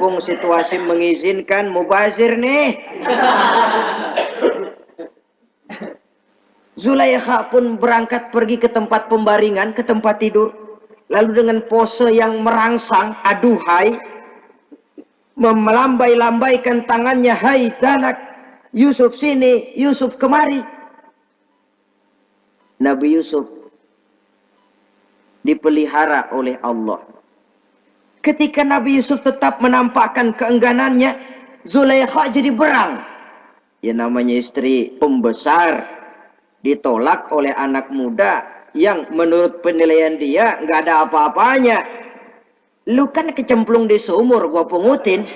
mumpung situasi mengizinkan, mubazir nih. Zulaikha pun berangkat pergi ke tempat pembaringan, ke tempat tidur. Lalu dengan pose yang merangsang, aduhai, melambai-lambaikan tangannya, hai tanak, Yusuf sini, Yusuf kemari. Nabi Yusuf dipelihara oleh Allah. Ketika Nabi Yusuf tetap menampakkan keengganannya, Zulaikha jadi berang. Ya namanya istri pembesar ditolak oleh anak muda yang menurut penilaian dia nggak ada apa-apanya. Lu kan kecemplung di sumur, gua pungutin.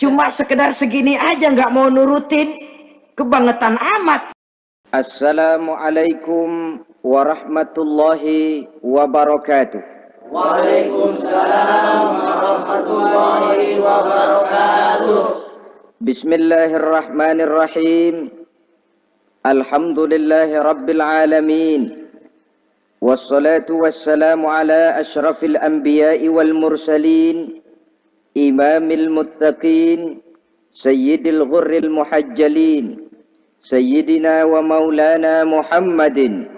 Cuma sekedar segini aja nggak mau nurutin, kebangetan amat. Assalamualaikum warahmatullahi wabarakatuh. Waalaikumsalam warahmatullahi wabarakatuh. Bismillahirrahmanirrahim. Alhamdulillahi rabbil alamin. Wassalatu wassalamu ala ashrafil anbiya'i wal mursalin, imamil muttaqin, sayyidil ghurril muhajjalin, sayyidina wa maulana Muhammadin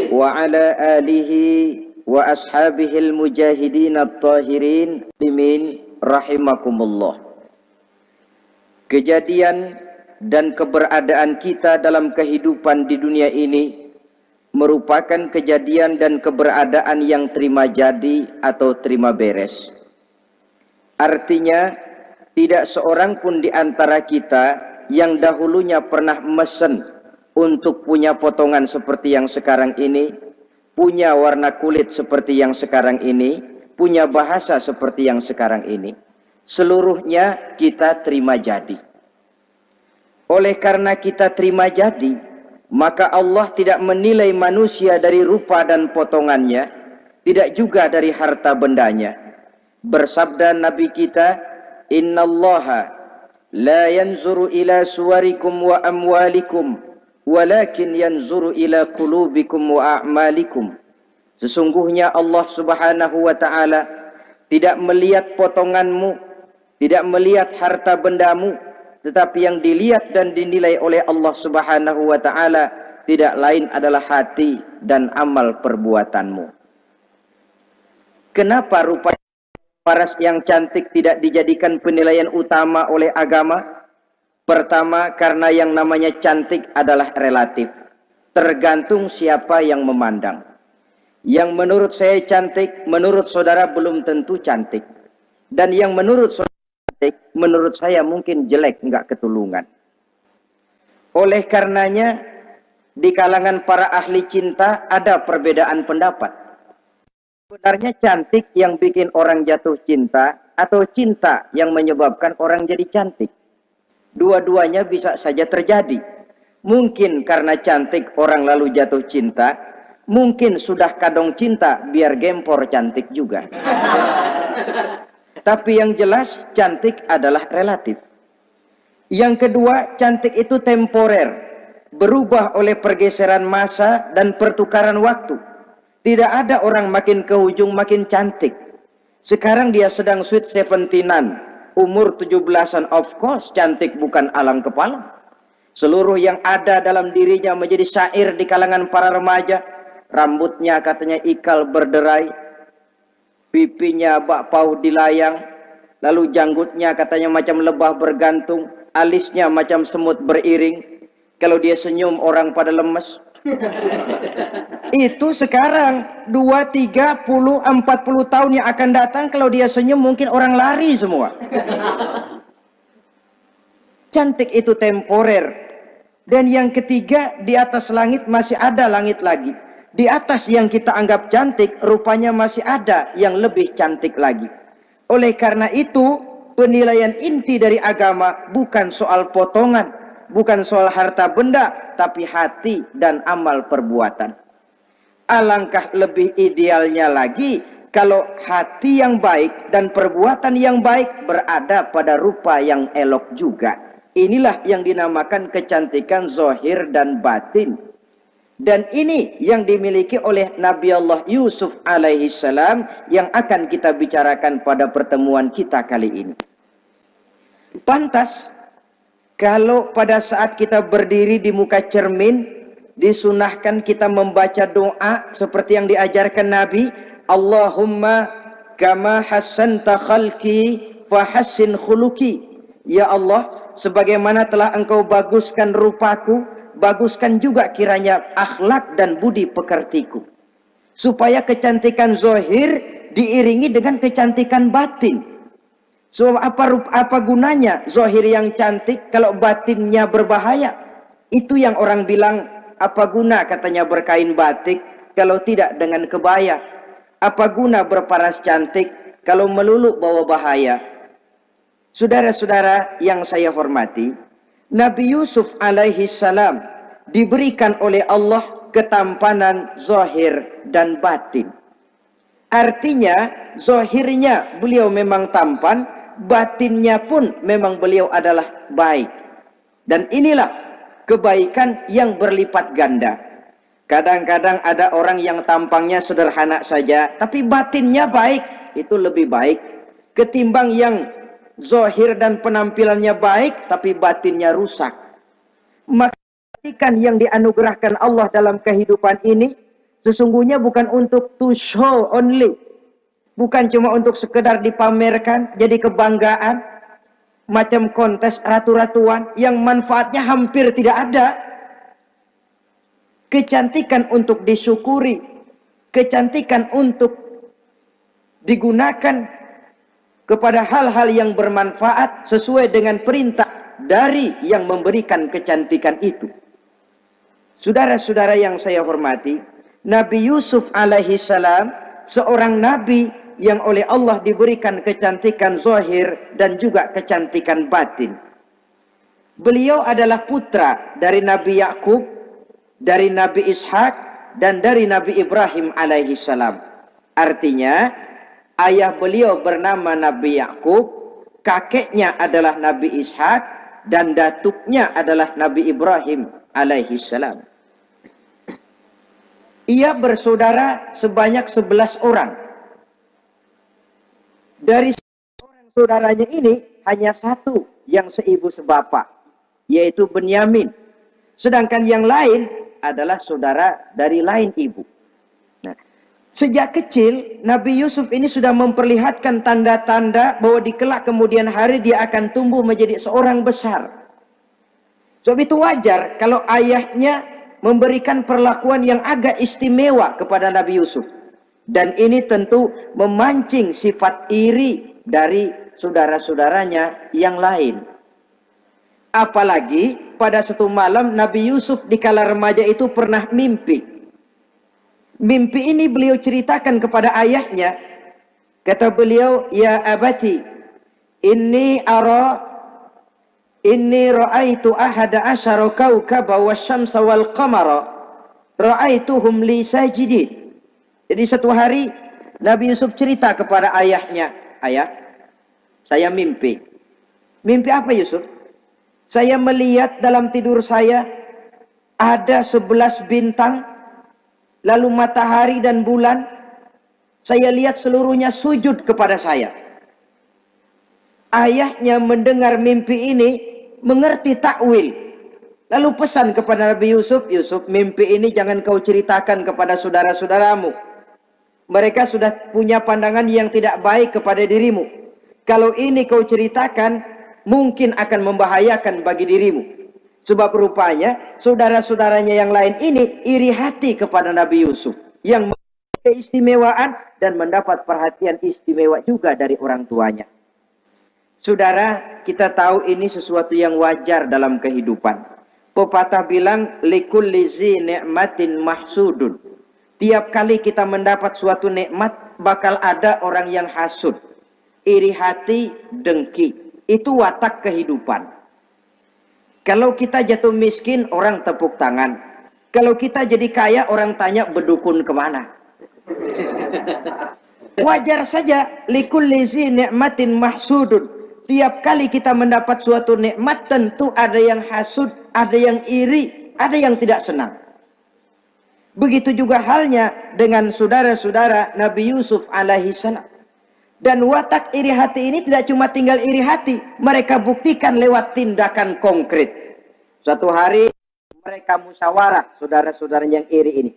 wa ala alihi wa ashabihil mujahidin at-tahirin limin rahimakumullah. Kejadian dan keberadaan kita dalam kehidupan di dunia ini merupakan kejadian dan keberadaan yang terima jadi atau terima beres. Artinya tidak seorang pun di antara kita yang dahulunya pernah mesen untuk punya potongan seperti yang sekarang ini, punya warna kulit seperti yang sekarang ini, punya bahasa seperti yang sekarang ini. Seluruhnya kita terima jadi. Oleh karena kita terima jadi, maka Allah tidak menilai manusia dari rupa dan potongannya, tidak juga dari harta bendanya. Bersabda Nabi kita, innallaha la yanzuru ila suwarikum wa amwalikum, walakin yanzuru ila qulubikum wa a'malikum. Sesungguhnya Allah Subhanahu wa ta'ala tidak melihat potonganmu, tidak melihat harta bendamu, tetapi yang dilihat dan dinilai oleh Allah Subhanahu wa ta'ala tidak lain adalah hati dan amal perbuatanmu. Kenapa rupa paras yang cantik tidak dijadikan penilaian utama oleh agama? Pertama, karena yang namanya cantik adalah relatif. Tergantung siapa yang memandang. Yang menurut saya cantik, menurut saudara belum tentu cantik. Dan yang menurut saudara cantik, menurut saya mungkin jelek, enggak ketulungan. Oleh karenanya, di kalangan para ahli cinta ada perbedaan pendapat. Sebenarnya cantik yang bikin orang jatuh cinta, atau cinta yang menyebabkan orang jadi cantik. Dua-duanya bisa saja terjadi. Mungkin karena cantik orang lalu jatuh cinta, mungkin sudah kadong cinta biar gempor cantik juga. Tapi yang jelas cantik adalah relatif. Yang kedua, cantik itu temporer, berubah oleh pergeseran masa dan pertukaran waktu. Tidak ada orang makin ke ujung makin cantik. Sekarang dia sedang sweet 17-an. Umur 17-an, of course cantik bukan alang kepala. Seluruh yang ada dalam dirinya menjadi syair di kalangan para remaja. Rambutnya katanya ikal berderai, pipinya bak pauh dilayang, lalu janggutnya katanya macam lebah bergantung, alisnya macam semut beriring. Kalau dia senyum orang pada lemes. Itu sekarang 2, 30, 40 tahun yang akan datang, kalau dia senyum mungkin orang lari semua. Cantik itu temporer. Dan yang ketiga, di atas langit masih ada langit lagi. Di atas yang kita anggap cantik, rupanya masih ada yang lebih cantik lagi. Oleh karena itu, penilaian inti dari agama bukan soal potongan, bukan soal harta benda, tapi hati dan amal perbuatan. Alangkah lebih idealnya lagi kalau hati yang baik dan perbuatan yang baik berada pada rupa yang elok juga. Inilah yang dinamakan kecantikan zahir dan batin. Dan ini yang dimiliki oleh Nabi Allah Yusuf alaihi salam yang akan kita bicarakan pada pertemuan kita kali ini. Pantas kalau pada saat kita berdiri di muka cermin, disunahkan kita membaca doa seperti yang diajarkan Nabi, Allahumma kama hassanta khalqi fahassin khuluqi. Ya Allah, sebagaimana telah engkau baguskan rupaku, baguskan juga kiranya akhlak dan budi pekertiku. Supaya kecantikan zahir diiringi dengan kecantikan batin. So apa gunanya zahir yang cantik kalau batinnya berbahaya? Itu yang orang bilang, apa guna katanya berkain batik kalau tidak dengan kebaya? Apa guna berparas cantik kalau melulu bawa bahaya? Saudara-saudara yang saya hormati, Nabi Yusuf alaihi salam diberikan oleh Allah ketampanan zahir dan batin. Artinya zahirnya beliau memang tampan, batinnya pun memang beliau adalah baik. Dan inilah kebaikan yang berlipat ganda. Kadang-kadang ada orang yang tampangnya sederhana saja, tapi batinnya baik. Itu lebih baik ketimbang yang zahir dan penampilannya baik, tapi batinnya rusak. Maka kebaikan yang dianugerahkan Allah dalam kehidupan ini sesungguhnya bukan untuk to show only. Bukan cuma untuk sekedar dipamerkan, jadi kebanggaan. Macam kontes ratu-ratuan yang manfaatnya hampir tidak ada. Kecantikan untuk disyukuri. Kecantikan untuk digunakan kepada hal-hal yang bermanfaat sesuai dengan perintah dari yang memberikan kecantikan itu. Saudara-saudara yang saya hormati, Nabi Yusuf alaihi salam seorang nabi yang oleh Allah diberikan kecantikan zahir dan juga kecantikan batin. Beliau adalah putra dari Nabi Yakub, dari Nabi Ishak, dan dari Nabi Ibrahim alaihi salam. Artinya, ayah beliau bernama Nabi Yakub, kakeknya adalah Nabi Ishak, dan datuknya adalah Nabi Ibrahim alaihi salam. Ia bersaudara sebanyak 11 orang. Dari orang saudaranya ini hanya satu yang seibu sebapak, yaitu Benyamin. Sedangkan yang lain adalah saudara dari lain ibu. Nah, sejak kecil Nabi Yusuf ini sudah memperlihatkan tanda-tanda bahwa di kelak kemudian hari dia akan tumbuh menjadi seorang besar. Sebab itu wajar kalau ayahnya memberikan perlakuan yang agak istimewa kepada Nabi Yusuf. Dan ini tentu memancing sifat iri dari saudara-saudaranya yang lain. Apalagi pada satu malam Nabi Yusuf di kala remaja itu pernah mimpi. Mimpi ini beliau ceritakan kepada ayahnya. Kata beliau, "Ya abati, inni ra'aitu ahada asyara kawkaba wasyamsa wal qamara ra'aituhum li sajidin." Jadi satu hari Nabi Yusuf cerita kepada ayahnya, "Ayah, saya mimpi." Mimpi apa Yusuf? "Saya melihat dalam tidur saya ada 11 bintang, lalu matahari dan bulan. Saya lihat seluruhnya sujud kepada saya." Ayahnya mendengar mimpi ini, mengerti takwil. Lalu pesan kepada Nabi Yusuf, "Yusuf, mimpi ini jangan kau ceritakan kepada saudara-saudaramu. Mereka sudah punya pandangan yang tidak baik kepada dirimu. Kalau ini kau ceritakan, mungkin akan membahayakan bagi dirimu." Sebab rupanya saudara-saudaranya yang lain ini iri hati kepada Nabi Yusuf yang memiliki keistimewaan dan mendapat perhatian istimewa juga dari orang tuanya. Saudara, kita tahu ini sesuatu yang wajar dalam kehidupan. Pepatah bilang, likulli zi ni'matin mahsudun. Tiap kali kita mendapat suatu nikmat, bakal ada orang yang hasud, iri hati, dengki. Itu watak kehidupan. Kalau kita jatuh miskin, orang tepuk tangan. Kalau kita jadi kaya, orang tanya berdukun kemana. Wajar saja, likulli zi ni'matin mahsudun. Tiap kali kita mendapat suatu nikmat, tentu ada yang hasud, ada yang iri, ada yang tidak senang. Begitu juga halnya dengan saudara-saudara Nabi Yusuf alaihi salam. Dan watak iri hati ini tidak cuma tinggal iri hati, mereka buktikan lewat tindakan konkret. Suatu hari mereka musyawarah, saudara-saudara yang iri ini.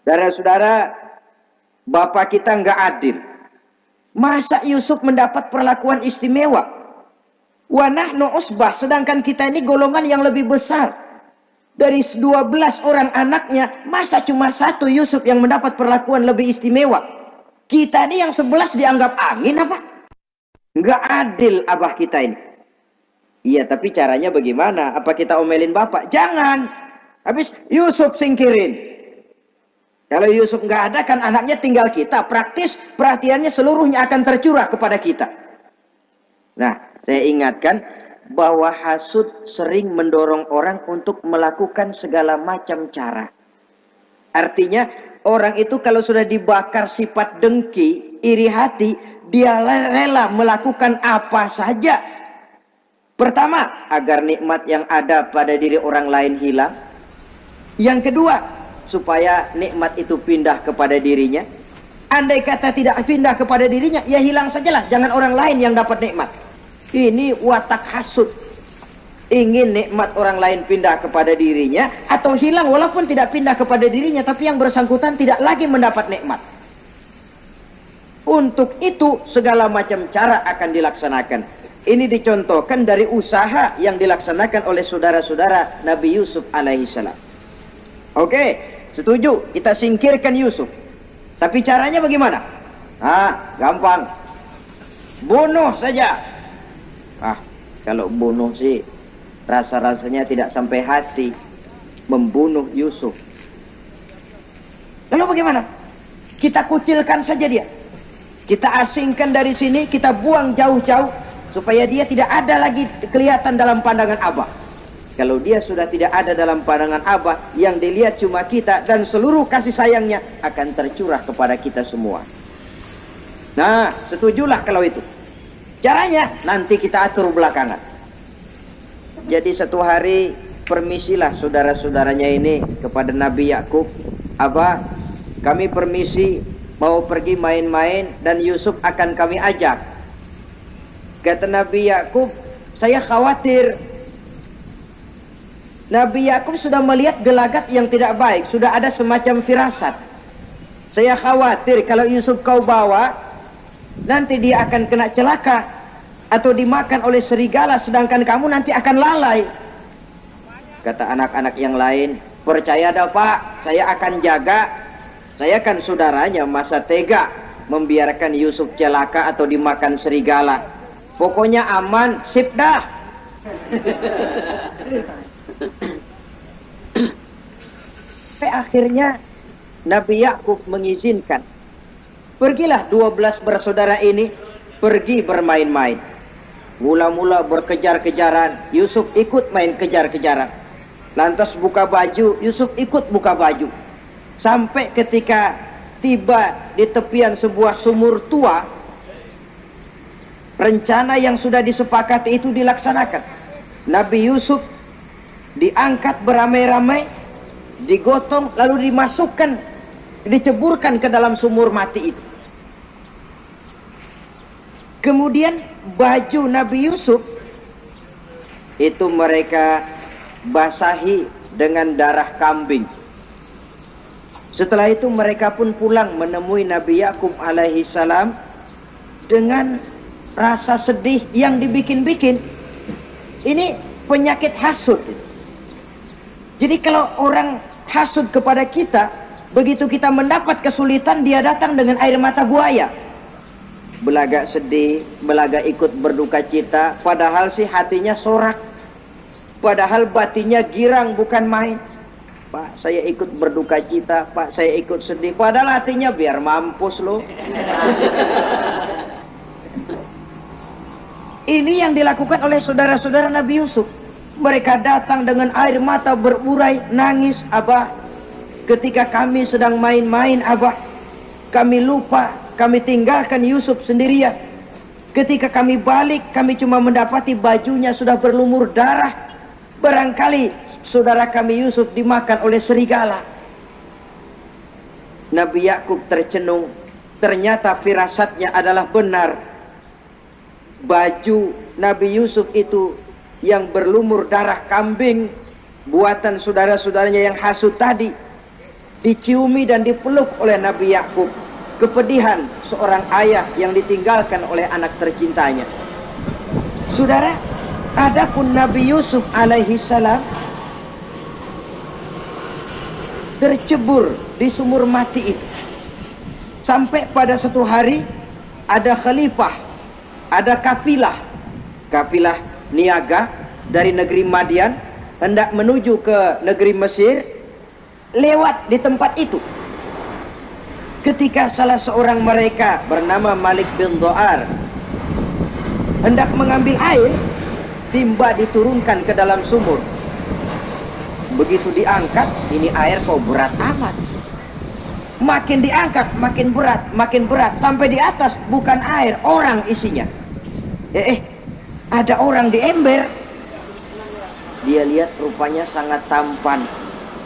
Saudara-saudara, bapak kita nggak adil. Masa Yusuf mendapat perlakuan istimewa? Wa nahnu usbah, sedangkan kita ini golongan yang lebih besar. Dari 12 orang anaknya, masa cuma satu Yusuf yang mendapat perlakuan lebih istimewa? Kita ini yang 11 dianggap angin apa? Nggak adil abah kita ini. Iya, tapi caranya bagaimana? Apa kita omelin bapak? Jangan. Habis Yusuf singkirin. Kalau Yusuf nggak ada, kan anaknya tinggal kita. Praktis perhatiannya seluruhnya akan tercurah kepada kita. Nah, saya ingatkan bahwa hasud sering mendorong orang untuk melakukan segala macam cara. Artinya orang itu kalau sudah dibakar sifat dengki, iri hati, dia rela melakukan apa saja. Pertama, agar nikmat yang ada pada diri orang lain hilang. Yang kedua, supaya nikmat itu pindah kepada dirinya. Andai kata tidak pindah kepada dirinya, ya hilang sajalah, jangan orang lain yang dapat nikmat. Ini watak hasud. Ingin nikmat orang lain pindah kepada dirinya, atau hilang walaupun tidak pindah kepada dirinya, tapi yang bersangkutan tidak lagi mendapat nikmat. Untuk itu segala macam cara akan dilaksanakan. Ini dicontohkan dari usaha yang dilaksanakan oleh saudara-saudara Nabi Yusuf alaihi salam. Oke, setuju, kita singkirkan Yusuf. Tapi caranya bagaimana? Gampang. Bunuh saja. Kalau bunuh sih rasa-rasanya tidak sampai hati. Membunuh Yusuf. Lalu bagaimana? Kita kucilkan saja dia. Kita asingkan dari sini, kita buang jauh-jauh supaya dia tidak ada lagi kelihatan dalam pandangan Abah. Kalau dia sudah tidak ada dalam pandangan Abah, yang dilihat cuma kita, dan seluruh kasih sayangnya akan tercurah kepada kita semua. Nah, setujulah kalau itu. Caranya nanti kita atur belakangan. Jadi satu hari permisilah saudara-saudaranya ini kepada Nabi Yakub. Abah, kami permisi mau pergi main-main dan Yusuf akan kami ajak. Kata Nabi Yakub, saya khawatir. Nabi Yakub sudah melihat gelagat yang tidak baik, sudah ada semacam firasat. Saya khawatir kalau Yusuf kau bawa, nanti dia akan kena celaka atau dimakan oleh serigala, sedangkan kamu nanti akan lalai. Kata anak-anak yang lain, percaya dah Pak, saya akan jaga. Saya kan saudaranya, masa tega membiarkan Yusuf celaka atau dimakan serigala. Pokoknya aman, sip dah. Sampai akhirnya Nabi Yakub mengizinkan. Pergilah 12 bersaudara ini pergi bermain-main. Mula-mula berkejar-kejaran, Yusuf ikut main kejar-kejaran. Lantas buka baju, Yusuf ikut buka baju. Sampai ketika tiba di tepian sebuah sumur tua, rencana yang sudah disepakati itu dilaksanakan. Nabi Yusuf diangkat beramai-ramai, digotong, lalu dimasukkan, diceburkan ke dalam sumur mati itu. Kemudian baju Nabi Yusuf itu mereka basahi dengan darah kambing. Setelah itu mereka pun pulang menemui Nabi Yakub alaihi salam dengan rasa sedih yang dibikin-bikin. Ini penyakit hasud. Jadi kalau orang hasud kepada kita, begitu kita mendapat kesulitan, dia datang dengan air mata buaya. Belagak sedih, belagak ikut berduka cita, padahal sih hatinya sorak. Padahal batinnya girang bukan main. Pak, saya ikut berduka cita, Pak, saya ikut sedih. Padahal hatinya biar mampus loh. Ini yang dilakukan oleh saudara-saudara Nabi Yusuf. Mereka datang dengan air mata berurai, nangis, Abah, ketika kami sedang main-main, Abah, kami lupa, kami tinggalkan Yusuf sendirian. Ketika kami balik, kami cuma mendapati bajunya sudah berlumur darah. Barangkali saudara kami Yusuf dimakan oleh serigala. Nabi Yakub tercenung. Ternyata firasatnya adalah benar. Baju Nabi Yusuf itu yang berlumur darah kambing, buatan saudara-saudaranya yang hasut tadi, diciumi dan dipeluk oleh Nabi Yakub. Kepedihan seorang ayah yang ditinggalkan oleh anak tercintanya. Saudara, adapun Nabi Yusuf alaihi salam tercebur di sumur mati itu. Sampai pada satu hari ada khalifah, ada kafilah niaga dari negeri Madian hendak menuju ke negeri Mesir, lewat di tempat itu. Ketika salah seorang mereka bernama Malik bin Do'ar hendak mengambil air, timba diturunkan ke dalam sumur. Begitu diangkat, ini air kok berat amat. Makin diangkat, makin berat, sampai di atas bukan air, orang isinya. Ada orang di ember. Dia lihat rupanya sangat tampan,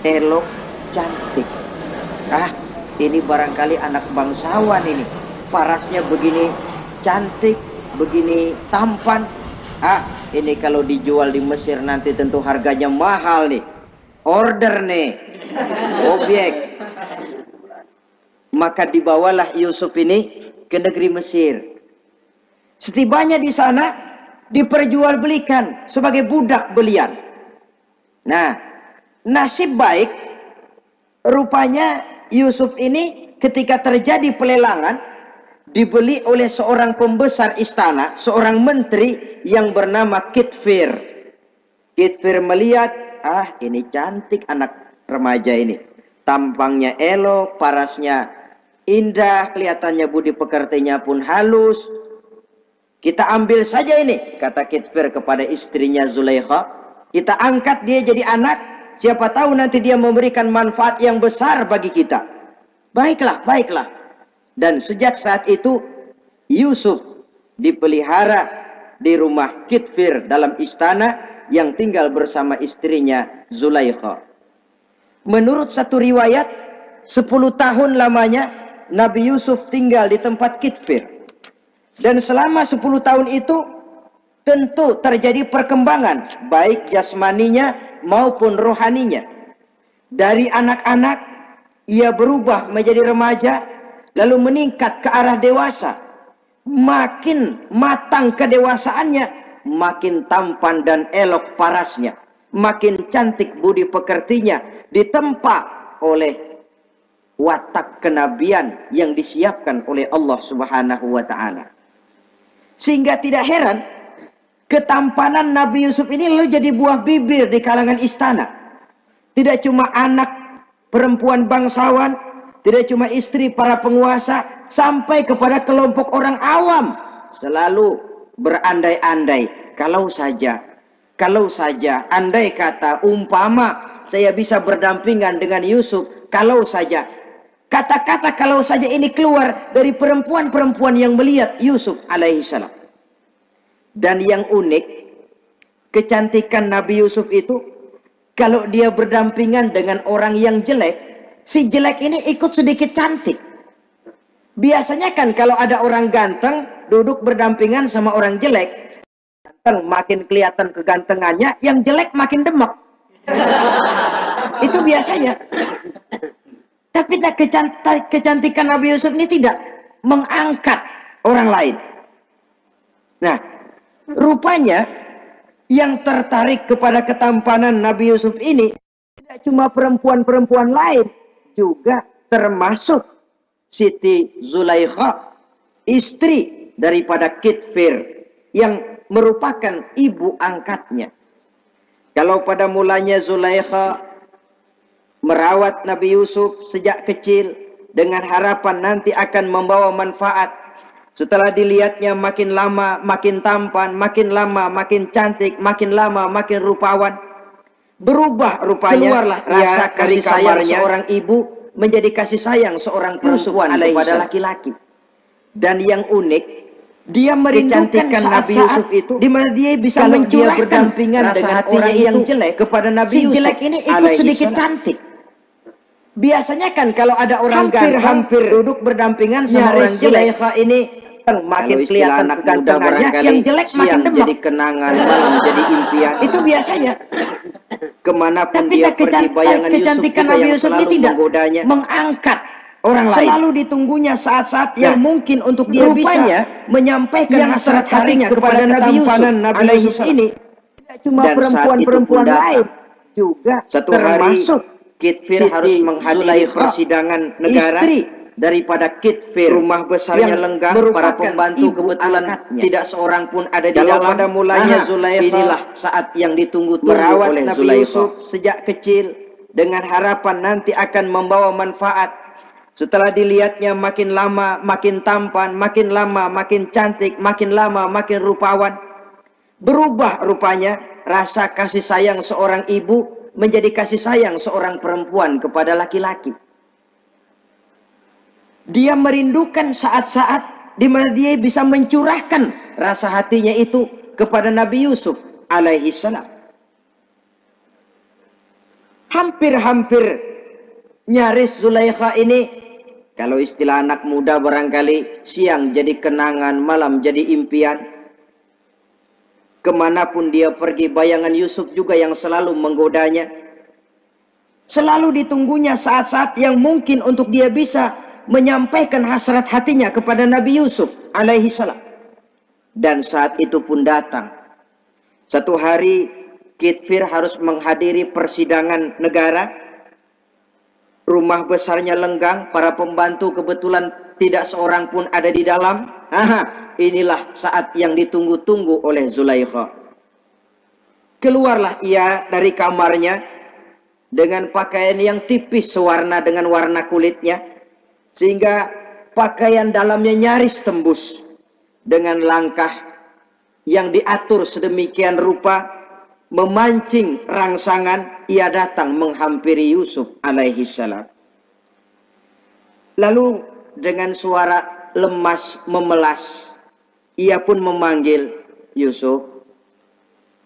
elok, cantik. Ini barangkali anak bangsawan ini. Parasnya begini cantik, begini tampan. Ini kalau dijual di Mesir nanti tentu harganya mahal nih. Order nih, objek. Maka dibawalah Yusuf ini ke negeri Mesir. Setibanya di sana diperjualbelikan sebagai budak belian. Nah, nasib baik rupanya Yusuf ini ketika terjadi pelelangan dibeli oleh seorang pembesar istana, seorang menteri yang bernama Kitfir. Kitfir melihat, ini cantik anak remaja ini. Tampangnya elok, parasnya indah, kelihatannya budi pekertinya pun halus. Kita ambil saja ini, kata Kitfir kepada istrinya Zulaikha. Kita angkat dia jadi anak, siapa tahu nanti dia memberikan manfaat yang besar bagi kita. Baiklah, baiklah. Dan sejak saat itu Yusuf dipelihara di rumah Kitfir dalam istana yang tinggal bersama istrinya Zulaikha. Menurut satu riwayat 10 tahun lamanya Nabi Yusuf tinggal di tempat Kitfir. Dan selama 10 tahun itu tentu terjadi perkembangan baik jasmaninya maupun rohaninya. Dari anak-anak ia berubah menjadi remaja, lalu meningkat ke arah dewasa. Makin matang kedewasaannya, makin tampan dan elok parasnya, makin cantik budi pekertinya, ditempa oleh watak kenabian yang disiapkan oleh Allah Subhanahu wa taala. Sehingga tidak heran ketampanan Nabi Yusuf ini lalu jadi buah bibir di kalangan istana. Tidak cuma anak perempuan bangsawan, tidak cuma istri para penguasa, sampai kepada kelompok orang awam selalu berandai-andai, kalau saja andai kata umpama saya bisa berdampingan dengan Yusuf, kalau saja. Kata-kata kalau saja ini keluar dari perempuan-perempuan yang melihat Yusuf alaihissalam. Dan yang unik, kecantikan Nabi Yusuf itu, kalau dia berdampingan dengan orang yang jelek, si jelek ini ikut sedikit cantik. Biasanya kan kalau ada orang ganteng duduk berdampingan sama orang jelek, ganteng makin kelihatan kegantengannya, yang jelek makin demek. Itu biasanya. Tapi kecantikan Nabi Yusuf ini tidak mengangkat orang lain. Nah, rupanya yang tertarik kepada ketampanan Nabi Yusuf ini tidak cuma perempuan-perempuan lain, juga termasuk Siti Zulaikha, istri daripada Kitfir, yang merupakan ibu angkatnya. Kalau pada mulanya Zulaikha merawat Nabi Yusuf sejak kecil dengan harapan nanti akan membawa manfaat. Setelah dilihatnya makin lama makin tampan, makin lama makin cantik, makin lama makin rupawan. Berubah rupanya. Keluarlah rasa kasih sayang seorang ibu menjadi kasih sayang seorang perempuan kepada laki-laki. Dan yang unik, dia merindukan Nabi Yusuf itu, di mana dia bisa mencurahkan berdampingan dengan orang yang jelek kepada Nabi Yusuf. Si jelek ini ikut sedikit cantik. Biasanya kan kalau ada orang hampir duduk berdampingan sama orang jelek, ini makin kalau kelihatan anak muda kegantengannya, barangkali yang jelek makin siang demak. jadi kenangan, malam jadi impian. Itu biasanya. Kemanapun Tapi dia pergi, bayangan Yusuf kecantikan juga Nabi yang Yusuf ini selalu tidak menggodanya. mengangkat orang lain. Selalu ditunggunya saat-saat yang mungkin untuk dia rupanya bisa menyampaikan yang hasrat tertarik hatinya kepada Nabi Yusuf. Nabi Yusuf ini tidak cuma Dan perempuan-perempuan lain, juga Satu termasuk hari Kitfir harus menghadiri persidangan negara. istri Daripada Kitfir, rumah besarnya yang lenggang, merupakan para pembantu ibu kebetulan angkatnya. tidak seorang pun ada di Kalau dalam. pada mulanya Zulaikha, inilah saat yang ditunggu-tunggu merawat oleh Nabi Zulaikha. Yusuf sejak kecil dengan harapan nanti akan membawa manfaat. Setelah dilihatnya makin lama makin tampan, makin lama makin cantik, makin lama makin rupawan. Berubah rupanya rasa kasih sayang seorang ibu menjadi kasih sayang seorang perempuan kepada laki-laki. Dia merindukan saat-saat di mana dia bisa mencurahkan rasa hatinya itu kepada Nabi Yusuf alaihi salam. Hampir-hampir nyaris Zulaikha ini, kalau istilah anak muda barangkali, siang jadi kenangan, malam jadi impian. Kemanapun dia pergi, bayangan Yusuf juga yang selalu menggodanya. Selalu ditunggunya saat-saat yang mungkin untuk dia bisa menyampaikan hasrat hatinya kepada Nabi Yusuf alaihi salam. Dan saat itu pun datang. Satu hari Kitfir harus menghadiri persidangan negara. Rumah besarnya lenggang, para pembantu kebetulan tidak seorang pun ada di dalam. Inilah saat yang ditunggu-tunggu oleh Zulaikha. Keluarlah ia dari kamarnya dengan pakaian yang tipis sewarna dengan warna kulitnya, sehingga pakaian dalamnya nyaris tembus. Dengan langkah yang diatur sedemikian rupa, memancing rangsangan, ia datang menghampiri Yusuf alaihi salam. Lalu dengan suara lemas memelas, ia pun memanggil Yusuf.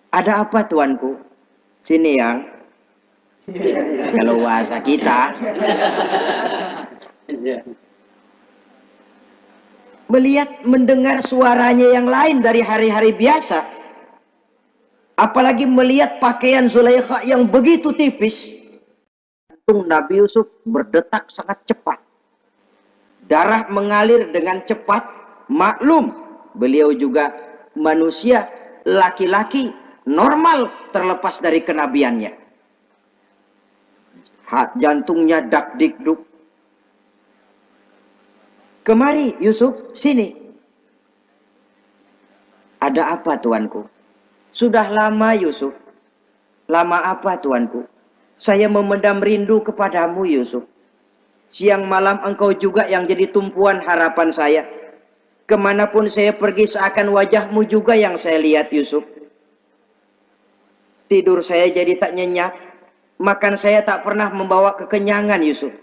Ada apa tuanku? Sini yang. Kalau bahasa kita. Melihat mendengar suaranya yang lain dari hari-hari biasa, apalagi melihat pakaian Zulaikha yang begitu tipis, jantung Nabi Yusuf berdetak sangat cepat, darah mengalir dengan cepat. Maklum beliau juga manusia, laki-laki normal terlepas dari kenabiannya. Jantungnya dak dikduk. Kemari Yusuf, sini. Ada apa tuanku? Sudah lama Yusuf. Lama apa tuanku? Saya memendam rindu kepadamu Yusuf. Siang malam engkau juga yang jadi tumpuan harapan saya. Kemanapun saya pergi seakan wajahmu juga yang saya lihat Yusuf. Tidur saya jadi tak nyenyak. Makan saya tak pernah membawa kekenyangan Yusuf.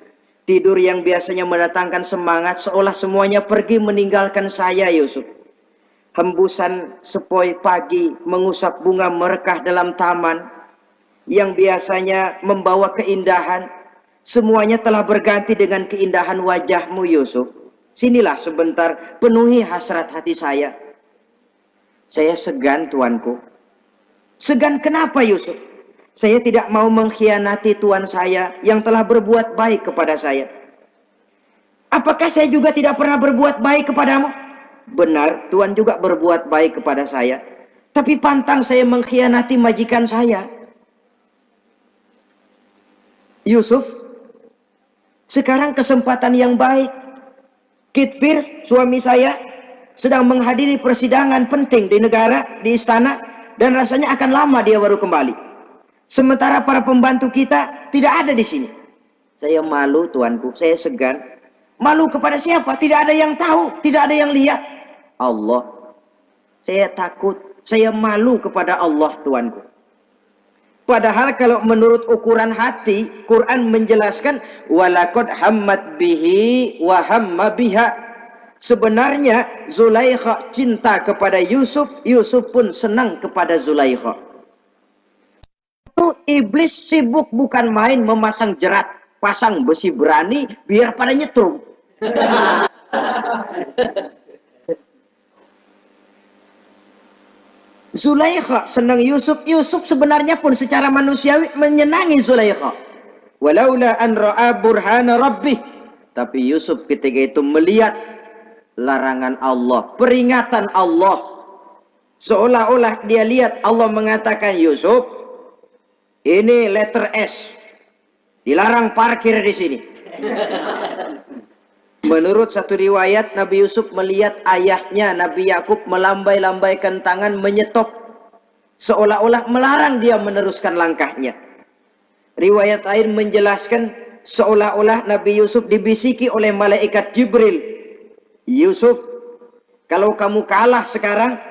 Tidur yang biasanya mendatangkan semangat seolah semuanya pergi meninggalkan saya Yusuf. Hembusan sepoi pagi mengusap bunga merekah dalam taman yang biasanya membawa keindahan, semuanya telah berganti dengan keindahan wajahmu Yusuf. Sinilah sebentar, penuhi hasrat hati saya. Saya segan tuanku. Segan kenapa Yusuf? Saya tidak mau mengkhianati Tuhan saya yang telah berbuat baik kepada saya. Apakah saya juga tidak pernah berbuat baik kepadamu? Benar, Tuhan juga berbuat baik kepada saya. Tapi pantang saya mengkhianati majikan saya. Yusuf, sekarang kesempatan yang baik. Kitfir, suami saya, sedang menghadiri persidangan penting di negara, di istana, dan rasanya akan lama dia baru kembali. Sementara para pembantu kita tidak ada di sini. Saya malu tuanku, saya segan. Malu kepada siapa? Tidak ada yang tahu, tidak ada yang lihat. Allah. Saya takut, saya malu kepada Allah tuanku. Padahal kalau menurut ukuran hati, Quran menjelaskan walaqad hammat bihi wa hamma biha. Sebenarnya Zulaikha cinta kepada Yusuf, Yusuf pun senang kepada Zulaikha. Iblis sibuk bukan main memasang jerat pasang besi berani biar pada nyetrum. Zulaikha senang Yusuf. Yusuf sebenarnya pun secara manusiawi menyenangi Zulaikha. Walaula an ra'a burhana rabbih. Tapi Yusuf ketika itu melihat larangan Allah, peringatan Allah. Seolah-olah dia lihat Allah mengatakan, Yusuf, ini letter S. Dilarang parkir di sini. Menurut satu riwayat, Nabi Yusuf melihat ayahnya Nabi Yakub melambai-lambaikan tangan menyetop, seolah-olah melarang dia meneruskan langkahnya. Riwayat lain menjelaskan seolah-olah Nabi Yusuf dibisiki oleh malaikat Jibril, Yusuf, kalau kamu kalah sekarang,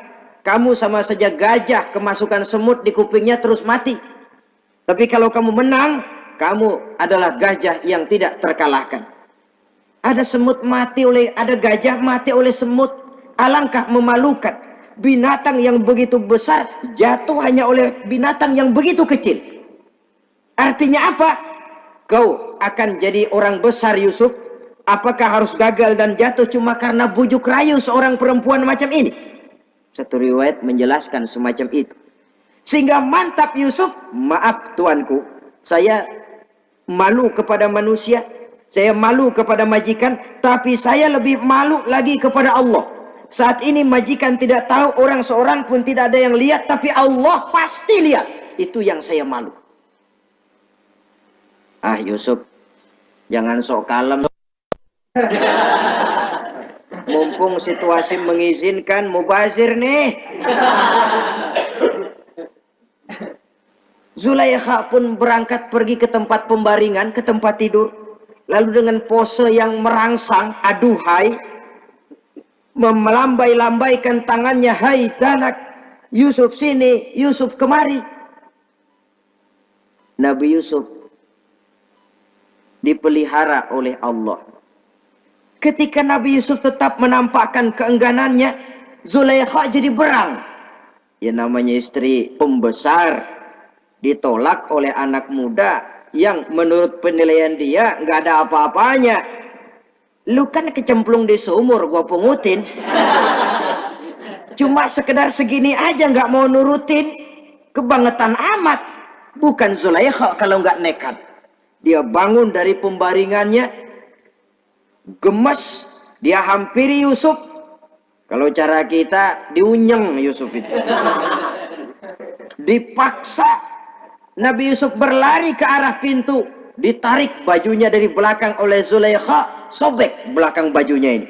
kamu sama saja gajah kemasukan semut di kupingnya terus mati. Tapi kalau kamu menang, kamu adalah gajah yang tidak terkalahkan. Ada semut mati oleh, ada gajah mati oleh semut. Alangkah memalukan. Binatang yang begitu besar jatuh hanya oleh binatang yang begitu kecil. Artinya apa? Kau akan jadi orang besar, Yusuf. Apakah harus gagal dan jatuh cuma karena bujuk rayu seorang perempuan macam ini? Satu riwayat menjelaskan semacam itu. Sehingga mantap Yusuf, maaf tuanku, saya malu kepada manusia. Saya malu kepada majikan, tapi saya lebih malu lagi kepada Allah. Saat ini majikan tidak tahu, orang seorang pun tidak ada yang lihat, tapi Allah pasti lihat. Itu yang saya malu. Ah Yusuf, jangan sok kalem. Mumpung situasi mengizinkan, mubazir nih. Zulaikha pun berangkat pergi ke tempat pembaringan, ke tempat tidur. Lalu dengan pose yang merangsang, aduhai, melambai-lambaikan tangannya, hai tanak, Yusuf sini, Yusuf kemari. Nabi Yusuf dipelihara oleh Allah. Ketika Nabi Yusuf tetap menampakkan keengganannya, Zulaikha jadi berang. Ya namanya istri pembesar ditolak oleh anak muda yang menurut penilaian dia nggak ada apa-apanya. Lu kan kecemplung di sumur, gua pungutin. Cuma sekedar segini aja nggak mau nurutin, kebangetan amat. Bukan Zulaikha kalau nggak nekat. Dia bangun dari pembaringannya, gemes, dia hampiri Yusuf. Kalau cara kita diunyeng Yusuf itu. Dipaksa Nabi Yusuf berlari ke arah pintu, ditarik bajunya dari belakang oleh Zulaikha, sobek belakang bajunya ini.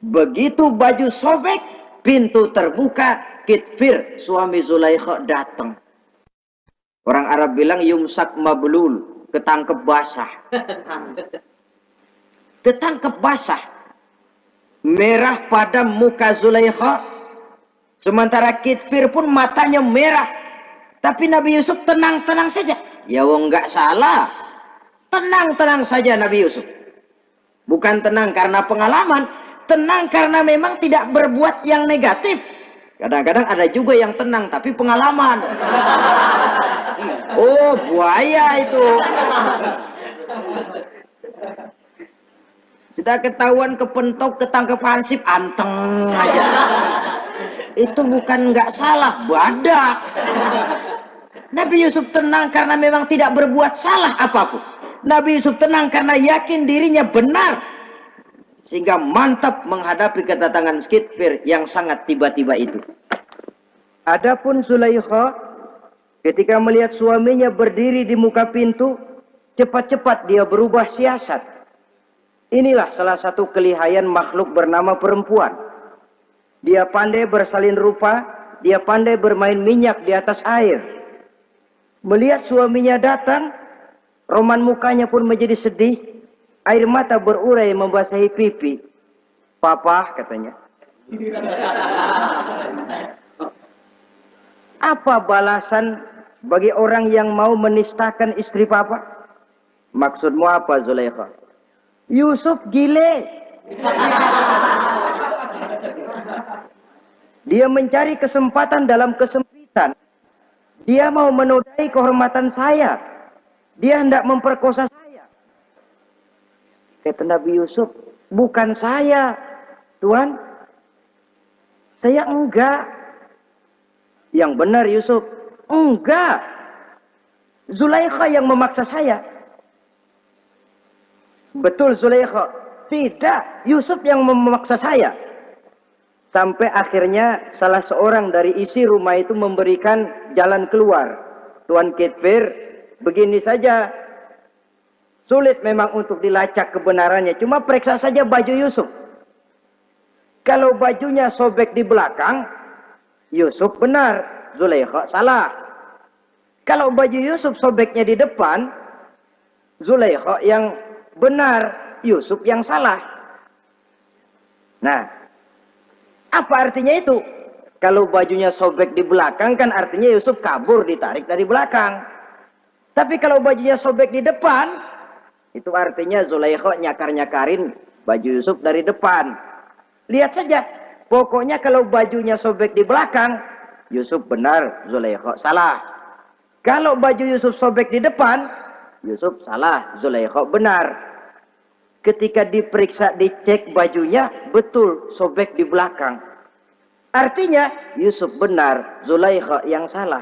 Begitu baju sobek, pintu terbuka, Kitfir suami Zulaikha datang. Orang Arab bilang yumsak mablul, ketangkep basah. Ketangkep basah. Merah padam muka Zulaikha, sementara Kitfir pun matanya merah. Tapi Nabi Yusuf tenang-tenang saja. Ya wong nggak salah. Tenang-tenang saja Nabi Yusuf. Bukan tenang karena pengalaman. Tenang karena memang tidak berbuat yang negatif. Kadang-kadang ada juga yang tenang tapi pengalaman. Oh buaya itu. Sudah ketahuan kepentok, ketangkep hansip, anteng aja. Itu bukan nggak salah, badak. Nabi Yusuf tenang karena memang tidak berbuat salah apapun. Nabi Yusuf tenang karena yakin dirinya benar. Sehingga mantap menghadapi kedatangan Kitfir yang sangat tiba-tiba itu. Adapun Zulaikha ketika melihat suaminya berdiri di muka pintu, cepat-cepat dia berubah siasat. Inilah salah satu kelihayan makhluk bernama perempuan. Dia pandai bersalin rupa, dia pandai bermain minyak di atas air. Melihat suaminya datang, roman mukanya pun menjadi sedih. Air mata berurai membasahi pipi. Papa, katanya. Apa balasan bagi orang yang mau menistakan istri papa? Maksudmu apa, Zulaikha? Yusuf gile. Dia mencari kesempatan dalam kesempitan. Dia mau menodai kehormatan saya. Dia hendak memperkosa saya. Kata Nabi Yusuf, bukan saya, Tuan. Saya enggak. Yang benar Yusuf, enggak. Zulaikha yang memaksa saya. Betul Zulaikha. Tidak, Yusuf yang memaksa saya. Sampai akhirnya salah seorang dari isi rumah itu memberikan jalan keluar. Tuan Kitfir, begini saja. Sulit memang untuk dilacak kebenarannya. Cuma periksa saja baju Yusuf. Kalau bajunya sobek di belakang, Yusuf benar, Zulaikha salah. Kalau baju Yusuf sobeknya di depan, Zulaikha yang benar, Yusuf yang salah. Nah, apa artinya itu? Kalau bajunya sobek di belakang kan artinya Yusuf kabur, ditarik dari belakang. Tapi kalau bajunya sobek di depan, itu artinya Zulaikha nyakar-nyakarin baju Yusuf dari depan. Lihat saja, pokoknya kalau bajunya sobek di belakang, Yusuf benar, Zulaikha salah. Kalau baju Yusuf sobek di depan, Yusuf salah, Zulaikha benar. Ketika diperiksa, dicek bajunya, betul sobek di belakang. Artinya Yusuf benar, Zulaikha yang salah.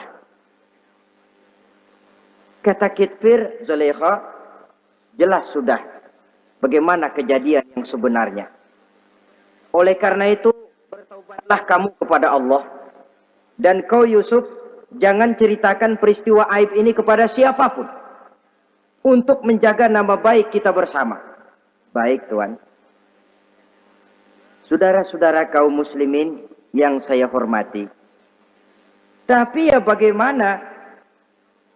Kata Kitfir, Zulaikha, jelas sudah bagaimana kejadian yang sebenarnya. Oleh karena itu, bertaubatlah kamu kepada Allah. Dan kau Yusuf, jangan ceritakan peristiwa aib ini kepada siapapun. Untuk menjaga nama baik kita bersama. Baik Tuan. Saudara-saudara kaum muslimin yang saya hormati. Tapi ya bagaimana?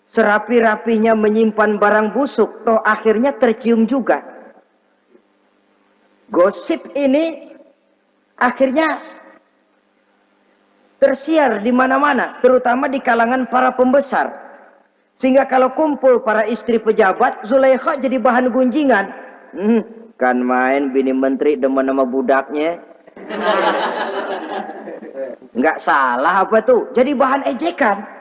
Serapi-rapinya menyimpan barang busuk, toh akhirnya tercium juga. Gosip ini akhirnya tersiar di mana-mana, terutama di kalangan para pembesar. Sehingga kalau kumpul para istri pejabat, Zulaikha jadi bahan gunjingan. Kan main bini menteri demen sama budaknya. Nggak salah apa tuh? Jadi bahan ejekan.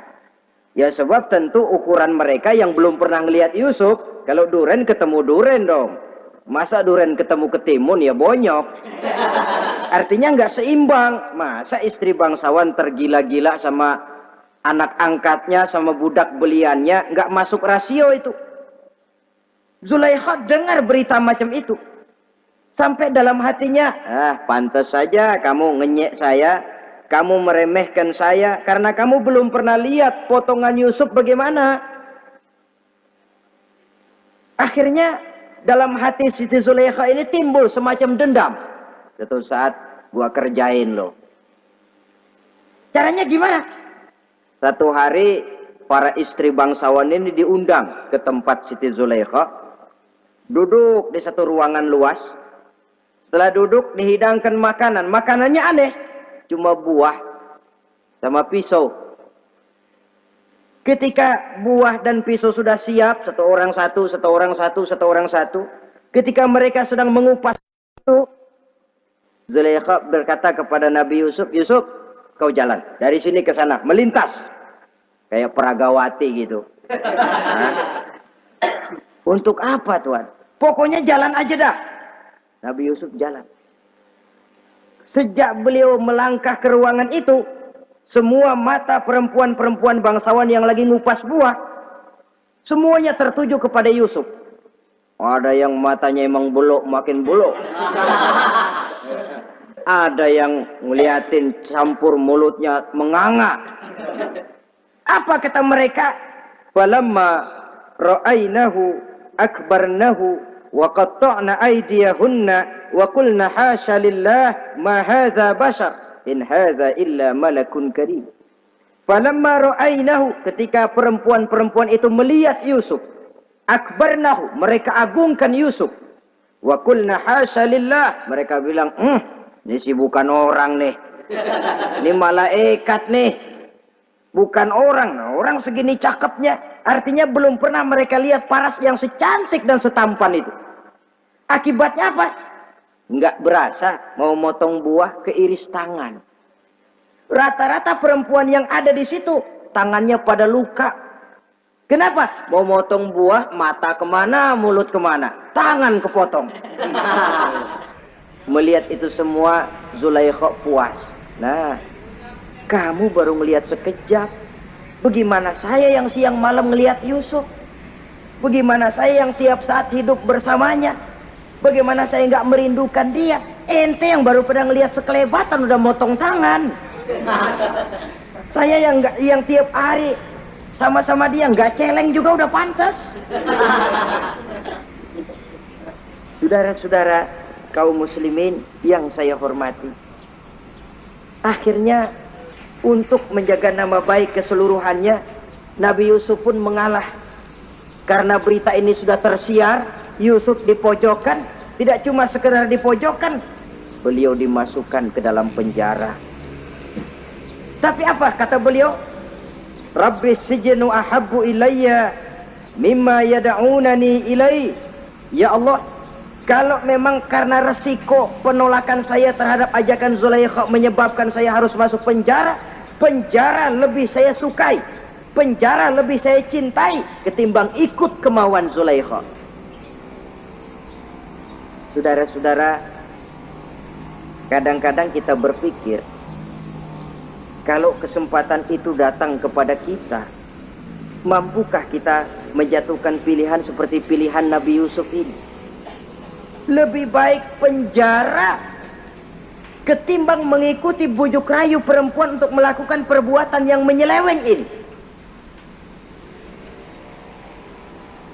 Ya sebab tentu ukuran mereka yang belum pernah ngelihat Yusuf, kalau duren ketemu duren dong. Masa duren ketemu ketimun ya bonyok. Artinya nggak seimbang. Masa istri bangsawan tergila-gila sama anak angkatnya, sama budak beliannya, nggak masuk rasio itu. Zulaikha dengar berita macam itu. Sampai dalam hatinya, pantas saja kamu ngenyek saya. Kamu meremehkan saya karena kamu belum pernah lihat potongan Yusuf bagaimana. Akhirnya dalam hati Siti Zulaikha ini timbul semacam dendam. Suatu saat gua kerjain lo. Caranya gimana? Satu hari para istri bangsawan ini diundang ke tempat Siti Zulaikha. Duduk di satu ruangan luas. Setelah duduk dihidangkan makanan. Makanannya aneh. Cuma buah sama pisau. Ketika buah dan pisau sudah siap, satu orang satu, satu orang satu, satu orang satu. Ketika mereka sedang mengupas itu, Zulaikha berkata kepada Nabi Yusuf, Yusuf, kau jalan dari sini ke sana, melintas. Kayak peragawati gitu. Untuk apa Tuan? Pokoknya jalan aja dah. Nabi Yusuf jalan. Sejak beliau melangkah ke ruangan itu, semua mata perempuan-perempuan bangsawan yang lagi ngupas buah, semuanya tertuju kepada Yusuf. Ada yang matanya emang belok, makin belok. Ada yang ngeliatin campur mulutnya menganga. Apa kata mereka? Falamma ra'ainahu akbarnahu wa qatta'na aydiyahunna wa qulna hasya lillah ma hadza bashar in hadza illa malakun karim. Falamma ra'ainahu, ketika perempuan-perempuan itu melihat Yusuf, akbarnahu, mereka agungkan Yusuf. Wa qulna hasya lillah, mereka bilang, ini sih bukan orang nih. Ini malaikat nih. Bukan orang. Nah, orang segini cakepnya. Artinya belum pernah mereka lihat paras yang secantik dan setampan itu. Akibatnya apa? Nggak berasa mau motong buah keiris tangan. Rata-rata perempuan yang ada di situ tangannya pada luka. Kenapa? Mau motong buah, mata kemana, mulut kemana, tangan kepotong. Melihat itu semua, Zulaikha puas. Nah, kamu baru melihat sekejap. Bagaimana saya yang siang malam melihat Yusuf? Bagaimana saya yang tiap saat hidup bersamanya? Bagaimana saya nggak merindukan dia? Ente yang baru pernah ngelihat sekelebatan udah motong tangan. Saya yang tiap hari sama-sama dia nggak celeng juga udah pantas. Saudara-saudara kaum muslimin yang saya hormati, akhirnya untuk menjaga nama baik keseluruhannya, Nabi Yusuf pun mengalah. Karena berita ini sudah tersiar, Yusuf dipojokkan. Tidak cuma sekedar dipojokkan, beliau dimasukkan ke dalam penjara. Tapi apa kata beliau? Rabbi sijnu ahabbu ilayya mimma yad'unani ilai. Ya Allah, kalau memang karena resiko penolakan saya terhadap ajakan Zulaikha menyebabkan saya harus masuk penjara, penjara lebih saya sukai, penjara lebih saya cintai ketimbang ikut kemauan Zulaikha. Saudara-saudara, kadang-kadang kita berpikir, kalau kesempatan itu datang kepada kita, mampukah kita menjatuhkan pilihan seperti pilihan Nabi Yusuf ini? Lebih baik penjara ketimbang mengikuti bujuk rayu perempuan untuk melakukan perbuatan yang menyeleweng ini.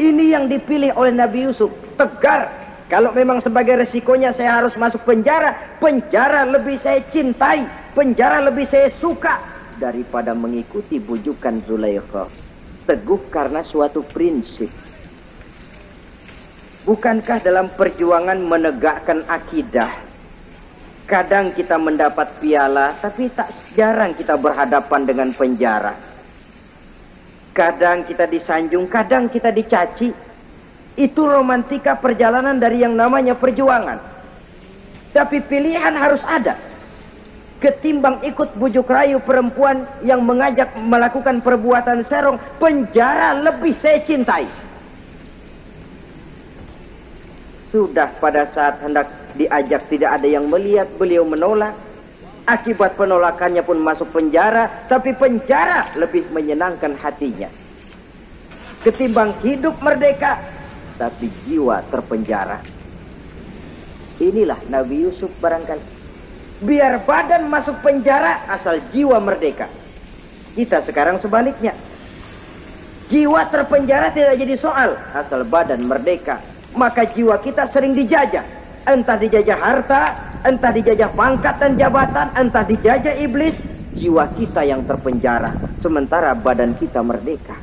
Ini yang dipilih oleh Nabi Yusuf, tegar. Kalau memang sebagai resikonya saya harus masuk penjara, penjara lebih saya cintai, penjara lebih saya suka daripada mengikuti bujukan Zulaikha. Teguh karena suatu prinsip. Bukankah dalam perjuangan menegakkan akidah, kadang kita mendapat piala, tapi tak jarang kita berhadapan dengan penjara. Kadang kita disanjung, kadang kita dicaci. Itu romantika perjalanan dari yang namanya perjuangan. Tapi pilihan harus ada. Ketimbang ikut bujuk rayu perempuan yang mengajak melakukan perbuatan serong, penjara lebih saya cintai. Sudah pada saat hendak diajak tidak ada yang melihat, beliau menolak. Akibat penolakannya pun masuk penjara, tapi penjara lebih menyenangkan hatinya. Ketimbang hidup merdeka, tapi jiwa terpenjara. Inilah Nabi Yusuf barangkali. Biar badan masuk penjara, asal jiwa merdeka. Kita sekarang sebaliknya. Jiwa terpenjara tidak jadi soal, asal badan merdeka. Maka jiwa kita sering dijajah. Entah dijajah harta, entah dijajah pangkat dan jabatan, entah dijajah iblis. Jiwa kita yang terpenjara, sementara badan kita merdeka.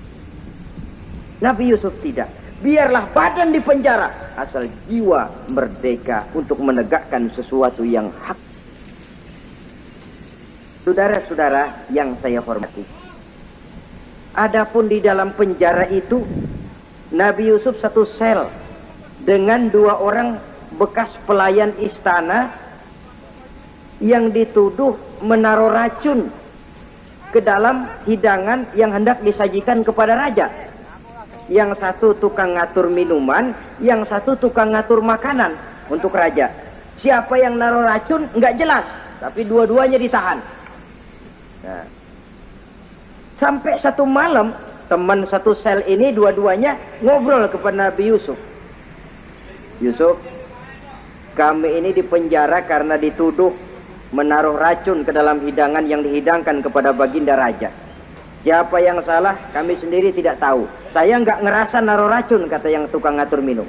Nabi Yusuf tidak. Biarlah badan di penjara, asal jiwa merdeka untuk menegakkan sesuatu yang hak. Saudara-saudara yang saya hormati, adapun di dalam penjara itu, Nabi Yusuf satu sel dengan 2 orang bekas pelayan istana yang dituduh menaruh racun ke dalam hidangan yang hendak disajikan kepada raja. Yang satu tukang ngatur minuman, yang satu tukang ngatur makanan untuk raja. Siapa yang naruh racun nggak jelas, tapi dua-duanya ditahan. Nah, sampai satu malam teman satu sel ini dua-duanya ngobrol kepada Nabi Yusuf. Yusuf, kami ini dipenjara karena dituduh menaruh racun ke dalam hidangan yang dihidangkan kepada baginda raja. Siapa yang salah kami sendiri tidak tahu. Saya nggak ngerasa naruh racun, kata yang tukang ngatur minum.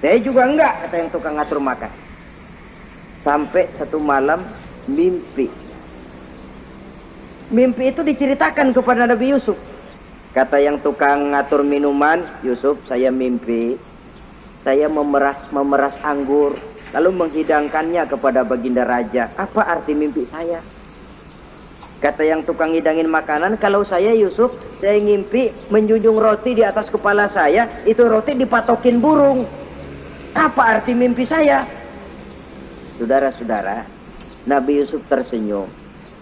Saya juga enggak, kata yang tukang ngatur makan. Sampai satu malam mimpi. Mimpi itu diceritakan kepada Nabi Yusuf. Kata yang tukang ngatur minuman, Yusuf, saya mimpi saya memeras anggur lalu menghidangkannya kepada baginda raja. Apa arti mimpi saya? Kata yang tukang hidangin makanan, kalau saya Yusuf, saya ngimpi menjunjung roti di atas kepala saya, itu roti dipatokin burung. Apa arti mimpi saya? Saudara-saudara, Nabi Yusuf tersenyum.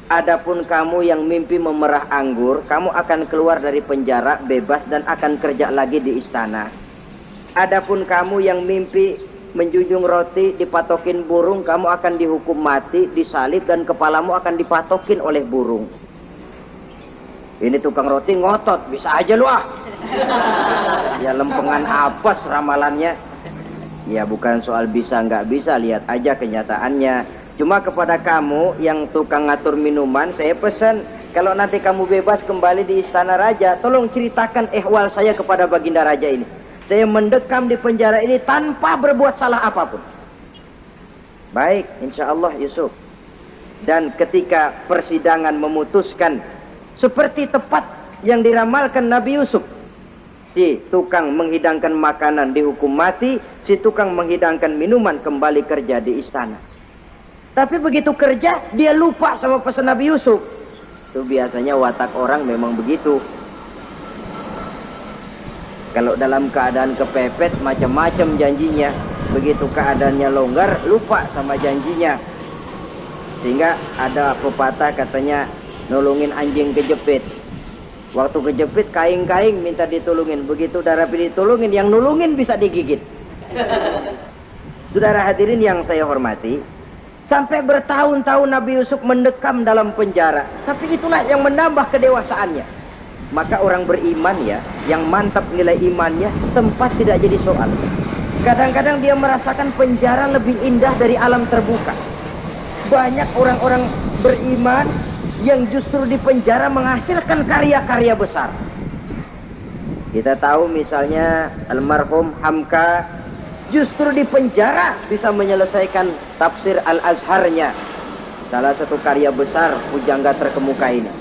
Adapun kamu yang mimpi memerah anggur, kamu akan keluar dari penjara bebas dan akan kerja lagi di istana. Adapun kamu yang mimpi menjunjung roti dipatokin burung, kamu akan dihukum mati, disalib dan kepalamu akan dipatokin oleh burung. Ini tukang roti ngotot, bisa aja lu ah. Ya lempengan apes ramalannya. Ya bukan soal bisa nggak bisa, lihat aja kenyataannya. Cuma kepada kamu yang tukang ngatur minuman, saya pesan, kalau nanti kamu bebas kembali di istana raja, tolong ceritakan ehwal saya kepada baginda raja ini. Saya mendekam di penjara ini tanpa berbuat salah apapun. Baik, insya Allah Yusuf. Dan ketika persidangan memutuskan seperti tepat yang diramalkan Nabi Yusuf, si tukang menghidangkan makanan dihukum mati, si tukang menghidangkan minuman kembali kerja di istana. Tapi begitu kerja, dia lupa sama pesan Nabi Yusuf. Itu biasanya watak orang memang begitu. Kalau dalam keadaan kepepet, macam-macam janjinya. Begitu keadaannya longgar, lupa sama janjinya. Sehingga ada pepatah katanya, nolongin anjing kejepit. Waktu kejepit, kaing-kaing minta ditolongin. Begitu darah ditolongin, yang nolongin bisa digigit. Saudara hadirin yang saya hormati, sampai bertahun-tahun Nabi Yusuf mendekam dalam penjara. Tapi itulah yang menambah kedewasaannya. Maka orang beriman ya, yang mantap nilai imannya, tempat tidak jadi soal. Kadang-kadang dia merasakan penjara lebih indah dari alam terbuka. Banyak orang-orang beriman yang justru di penjara menghasilkan karya-karya besar. Kita tahu misalnya almarhum Hamka justru di penjara bisa menyelesaikan tafsir Al-Azharnya, salah satu karya besar pujangga terkemuka ini.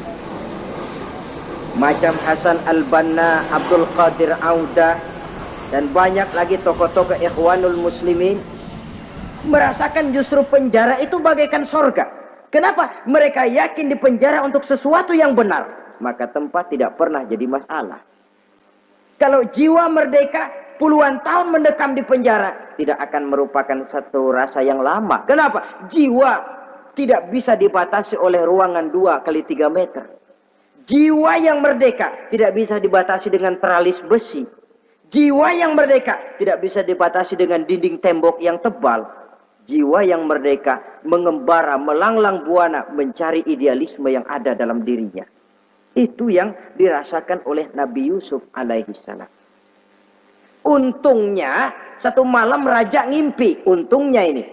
Macam Hasan Al-Banna, Abdul Qadir Auda, dan banyak lagi tokoh-tokoh Ikhwanul Muslimin merasakan justru penjara itu bagaikan sorga. Kenapa? Mereka yakin di penjara untuk sesuatu yang benar, maka tempat tidak pernah jadi masalah. Kalau jiwa merdeka, puluhan tahun mendekam di penjara tidak akan merupakan satu rasa yang lama. Kenapa? Jiwa tidak bisa dibatasi oleh ruangan 2x3 meter. Jiwa yang merdeka tidak bisa dibatasi dengan teralis besi. Jiwa yang merdeka tidak bisa dibatasi dengan dinding tembok yang tebal. Jiwa yang merdeka mengembara, melanglang buana mencari idealisme yang ada dalam dirinya. Itu yang dirasakan oleh Nabi Yusuf alaihissalam. Untungnya satu malam raja ngimpi. Untungnya ini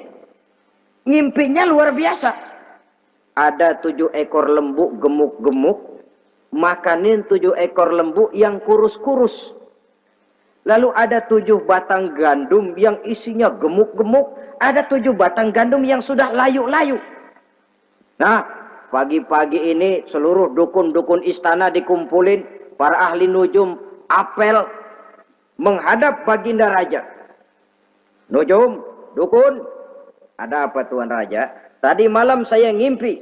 ngimpinya luar biasa. Ada 7 ekor lembu gemuk-gemuk makanin 7 ekor lembu yang kurus-kurus. Lalu ada 7 batang gandum yang isinya gemuk-gemuk. Ada 7 batang gandum yang sudah layu-layu. Nah, pagi-pagi ini seluruh dukun-dukun istana dikumpulin. Para ahli nujum apel menghadap baginda raja. Nujum, dukun, ada apa Tuan Raja? Tadi malam saya ngimpi.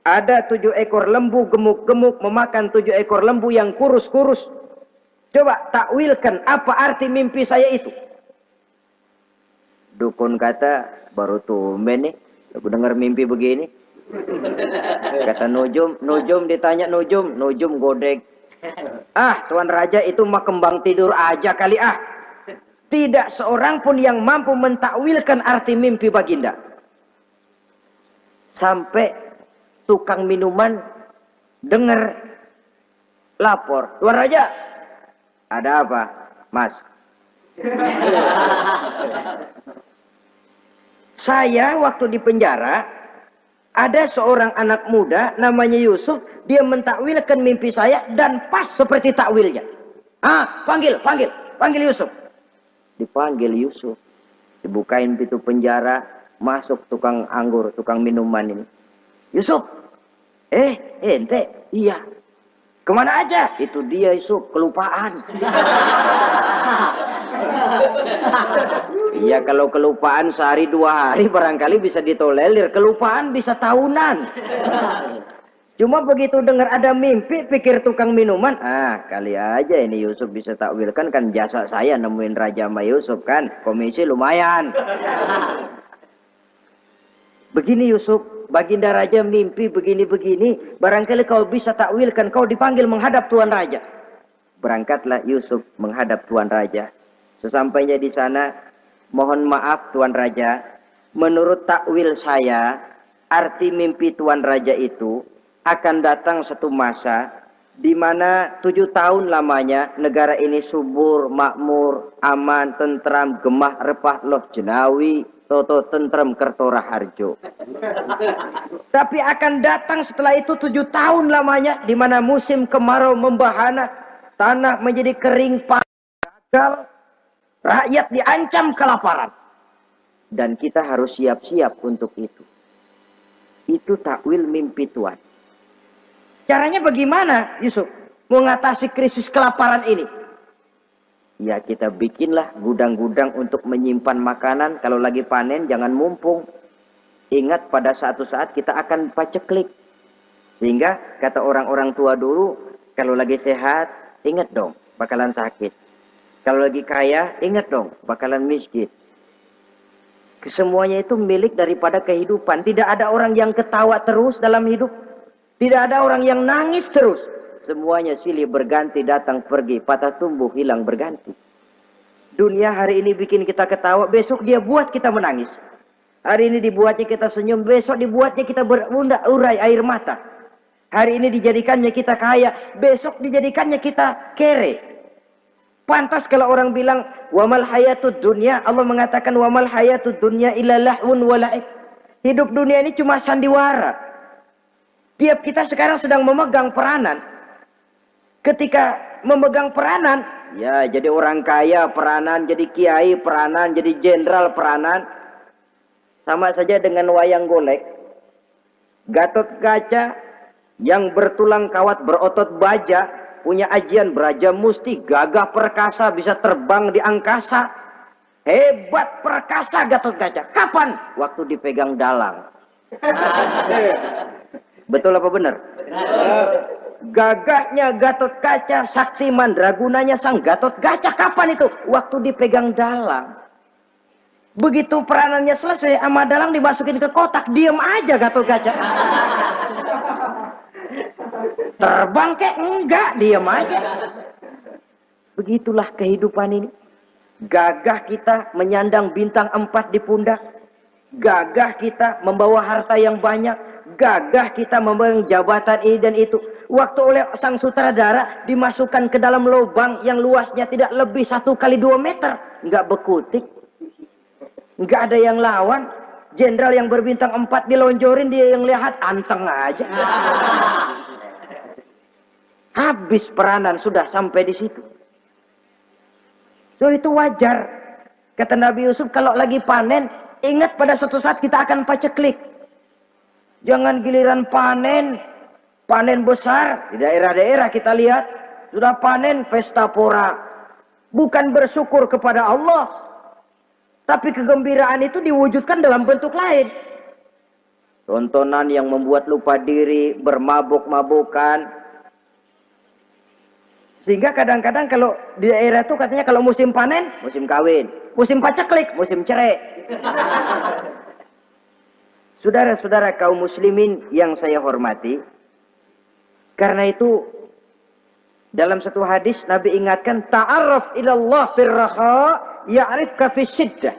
Ada 7 ekor lembu gemuk-gemuk memakan 7 ekor lembu yang kurus-kurus. Coba takwilkan apa arti mimpi saya itu. Dukun kata, baru tumben nih, aku dengar mimpi begini. Kata Nujum ditanya Nujum godek. Ah, Tuan Raja itu mah kembang tidur aja kali ah. Tidak seorang pun yang mampu mentakwilkan arti mimpi baginda. Sampai tukang minuman dengar lapor. Tuan Raja, ada apa, Mas? Saya waktu di penjara, ada seorang anak muda namanya Yusuf, dia mentakwilkan mimpi saya dan pas seperti takwilnya. Ah, panggil Yusuf. Dipanggil Yusuf. Dibukain pintu penjara, masuk tukang anggur, tukang minuman ini. Yusuf, ente, iya. Kemana aja? Itu dia Yusuf, kelupaan. Iya, kalau kelupaan sehari 2 hari barangkali bisa ditolerir. Kelupaan bisa tahunan. Cuma begitu dengar ada mimpi, pikir tukang minuman. Ah, kali aja ini Yusuf bisa takwilkan, kan jasa saya nemuin Raja sama Yusuf kan. Komisi lumayan. Begini Yusuf, Baginda Raja mimpi begini-begini. Barangkali kau bisa takwilkan, kau dipanggil menghadap Tuan Raja. Berangkatlah Yusuf menghadap Tuan Raja. Sesampainya di sana, mohon maaf Tuan Raja, menurut takwil saya, arti mimpi Tuan Raja itu akan datang satu masa di mana 7 tahun lamanya negara ini subur, makmur, aman, tentram, gemah, repah, loh jenawi, toto tentrem kertora harjo. Tapi akan datang setelah itu 7 tahun lamanya di mana musim kemarau membahana, tanah menjadi kering, gagal, rakyat diancam kelaparan. Dan kita harus siap-siap untuk itu. Itu takwil mimpi Tuhan. Caranya bagaimana Yusuf mengatasi krisis kelaparan ini? Ya kita bikinlah gudang-gudang untuk menyimpan makanan. Kalau lagi panen jangan mumpung. Ingat pada suatu saat kita akan paceklik. Sehingga kata orang-orang tua dulu, kalau lagi sehat, ingat dong bakalan sakit. Kalau lagi kaya, ingat dong bakalan miskin. Kesemuanya itu milik daripada kehidupan. Tidak ada orang yang ketawa terus dalam hidup. Tidak ada orang yang nangis terus. Semuanya silih berganti, datang pergi, patah tumbuh, hilang berganti. Dunia hari ini bikin kita ketawa, besok dia buat kita menangis. Hari ini dibuatnya kita senyum, besok dibuatnya kita berurai air mata. Hari ini dijadikannya kita kaya, besok dijadikannya kita kere. Pantas kalau orang bilang wamal hayatud dunya, Allah mengatakan wamal hayatud dunya illa lahun wa la'ib. Hidup dunia ini cuma sandiwara. Tiap kita sekarang sedang memegang peranan. Ketika memegang peranan, ya jadi orang kaya peranan, jadi kiai peranan, jadi jenderal peranan. Sama saja dengan wayang golek. Gatot Kaca yang bertulang kawat berotot baja, punya ajian beraja musti, gagah perkasa, bisa terbang di angkasa. Hebat perkasa Gatot Kaca. Kapan? Waktu dipegang dalang. Betul apa benar? Gagahnya Gatot Kaca, sakti mandragunanya sang Gatot Kaca. Kapan itu? Waktu dipegang dalang. Begitu peranannya selesai, sama dalang dimasukin ke kotak, diem aja Gatot Kaca. Terbang kek? Enggak, diem aja. Begitulah kehidupan ini. Gagah kita menyandang bintang 4 di pundak. Gagah kita membawa harta yang banyak. Gagah kita memegang jabatan ini dan itu. Waktu oleh sang sutradara dimasukkan ke dalam lubang yang luasnya tidak lebih 1 kali 2 meter. Enggak bekutik. Enggak ada yang lawan. Jenderal yang berbintang 4 dilonjorin, dia yang lihat anteng aja. Habis peranan sudah sampai di situ. So itu wajar. Kata Nabi Yusuf, kalau lagi panen, ingat pada suatu saat kita akan paceklik. Jangan giliran panen, panen besar di daerah-daerah kita lihat sudah panen pesta pora. Bukan bersyukur kepada Allah, tapi kegembiraan itu diwujudkan dalam bentuk lain. Tontonan yang membuat lupa diri, bermabuk-mabukan. Sehingga kadang-kadang kalau di daerah itu katanya kalau musim panen, musim kawin. Musim paceklik, musim cerai. Saudara-saudara kaum muslimin yang saya hormati. Karena itu dalam satu hadis Nabi ingatkan, ta'arraf ilallah firraha ya'rifka fisyiddah.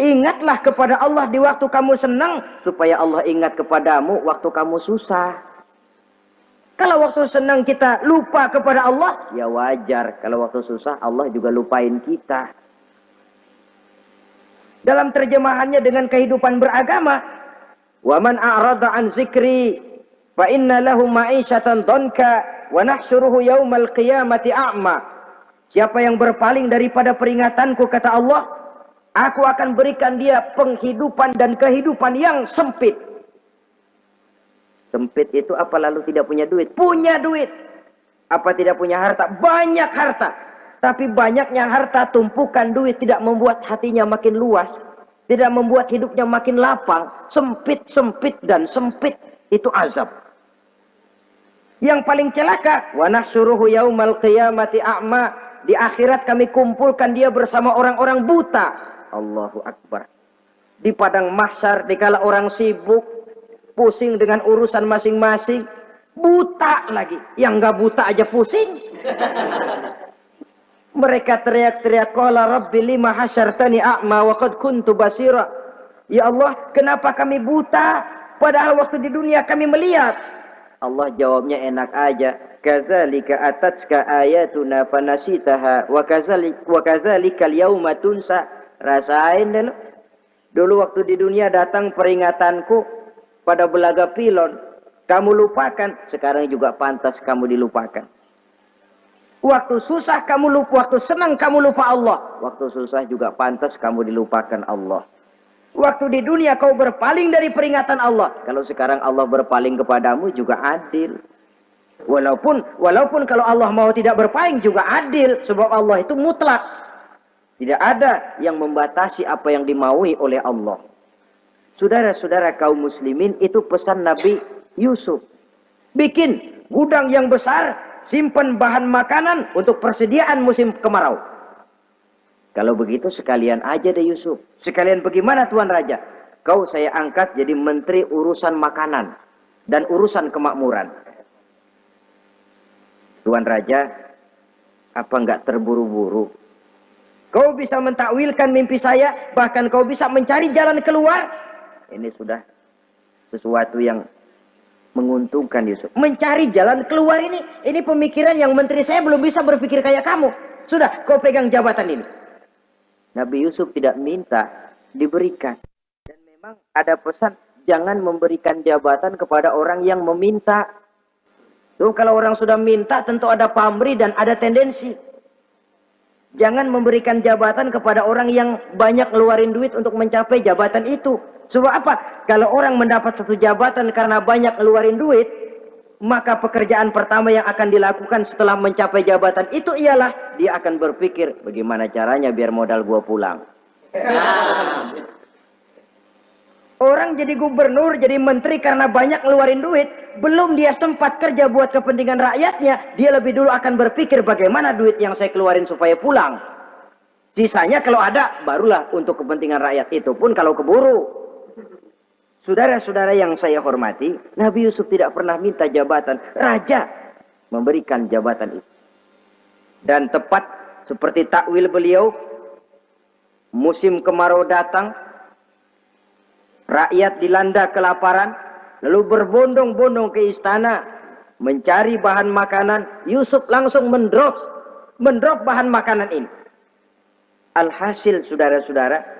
Ingatlah kepada Allah di waktu kamu senang, supaya Allah ingat kepadamu waktu kamu susah. Kalau waktu senang kita lupa kepada Allah, ya wajar. Kalau waktu susah Allah juga lupain kita. Dalam terjemahannya dengan kehidupan beragama, wa man a'rada an zikri fa inna lahu ma'isyatan dhanka wa nahsyuruhu yaumal qiyamati a'ma. Siapa yang berpaling daripada peringatanku, kata Allah, aku akan berikan dia penghidupan dan kehidupan yang sempit. Sempit itu apa lalu tidak punya duit? Punya duit. Apa tidak punya harta? Banyak harta. Tapi banyaknya harta, tumpukan duit tidak membuat hatinya makin luas. Tidak membuat hidupnya makin lapang. Sempit, sempit, dan sempit. Itu azab. Yang paling celaka, wa nahsyuruhu yaumal qiyamati a'ma. Di akhirat kami kumpulkan dia bersama orang-orang buta. Allahu Akbar. Di padang mahsyar, dikala orang sibuk, pusing dengan urusan masing-masing, buta lagi. Yang nggak buta aja pusing. Mereka teriak-teriak, qala rabbi lima hasyartani a'ma wa qad kuntu basira. Ya Allah, kenapa kami buta padahal waktu di dunia kami melihat? Allah jawabnya enak aja, kadzalika atatka ayatuna fanasitaha wa kadzalika al-yauma tunsa. Rasain dulu. Dulu waktu di dunia datang peringatanku pada Belaga Pilon, kamu lupakan, sekarang juga pantas kamu dilupakan. Waktu susah kamu lupa, waktu senang kamu lupa Allah. Waktu susah juga pantas kamu dilupakan Allah. Waktu di dunia kau berpaling dari peringatan Allah. Kalau sekarang Allah berpaling kepadamu juga adil. Walaupun kalau Allah mau tidak berpaling juga adil. Sebab Allah itu mutlak. Tidak ada yang membatasi apa yang dimaui oleh Allah. Saudara-saudara kaum muslimin, itu pesan Nabi Yusuf. Bikin gudang yang besar, simpan bahan makanan untuk persediaan musim kemarau. Kalau begitu sekalian aja deh Yusuf. Sekalian bagaimana Tuan Raja? Kau saya angkat jadi menteri urusan makanan dan urusan kemakmuran. Tuan Raja, apa enggak terburu-buru? Kau bisa mentakwilkan mimpi saya, bahkan kau bisa mencari jalan keluar. Ini sudah sesuatu yang menguntungkan Yusuf. Mencari jalan keluar ini pemikiran yang menteri saya belum bisa berpikir kayak kamu. Sudah, kau pegang jabatan ini. Nabi Yusuf tidak minta, diberikan. Dan memang ada pesan, jangan memberikan jabatan kepada orang yang meminta. Tuh, kalau orang sudah minta tentu ada pamrih dan ada tendensi. Jangan memberikan jabatan kepada orang yang banyak ngeluarin duit untuk mencapai jabatan itu. Sebab apa? Kalau orang mendapat satu jabatan karena banyak ngeluarin duit, maka pekerjaan pertama yang akan dilakukan setelah mencapai jabatan itu ialah dia akan berpikir, bagaimana caranya biar modal gua pulang. Orang jadi gubernur, jadi menteri karena banyak ngeluarin duit, belum dia sempat kerja buat kepentingan rakyatnya, dia lebih dulu akan berpikir bagaimana duit yang saya keluarin supaya pulang. Sisanya kalau ada, barulah untuk kepentingan rakyat, itu pun kalau keburu. Saudara-saudara yang saya hormati, Nabi Yusuf tidak pernah minta jabatan. Raja memberikan jabatan itu. Dan tepat seperti takwil beliau, musim kemarau datang, rakyat dilanda kelaparan, lalu berbondong-bondong ke istana mencari bahan makanan. Yusuf langsung mendrop bahan makanan ini. Alhasil saudara-saudara,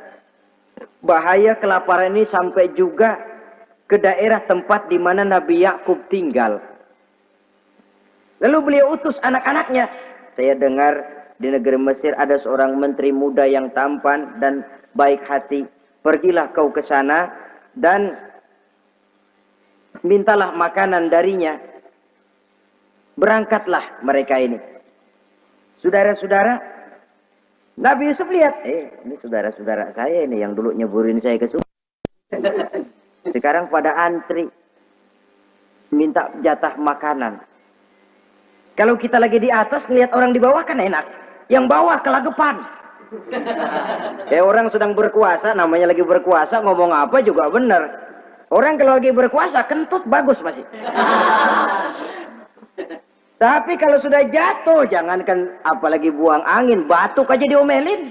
bahaya kelaparan ini sampai juga ke daerah tempat di mana Nabi Yakub tinggal. Lalu beliau utus anak-anaknya. Saya dengar di negeri Mesir ada seorang menteri muda yang tampan dan baik hati. Pergilah kau ke sana dan mintalah makanan darinya. Berangkatlah mereka ini. Saudara-saudara, Nabi Yusuf lihat, ini saudara-saudara saya ini yang dulu nyeburin saya ke sungai. Sekarang pada antri minta jatah makanan. Kalau kita lagi di atas ngelihat orang di bawah kan enak. Yang bawah kelagepan. Kayak orang sedang berkuasa, namanya lagi berkuasa, ngomong apa juga benar. Orang kalau lagi berkuasa kentut bagus masih. Tapi kalau sudah jatuh, jangankan apalagi buang angin, batuk aja diomelin.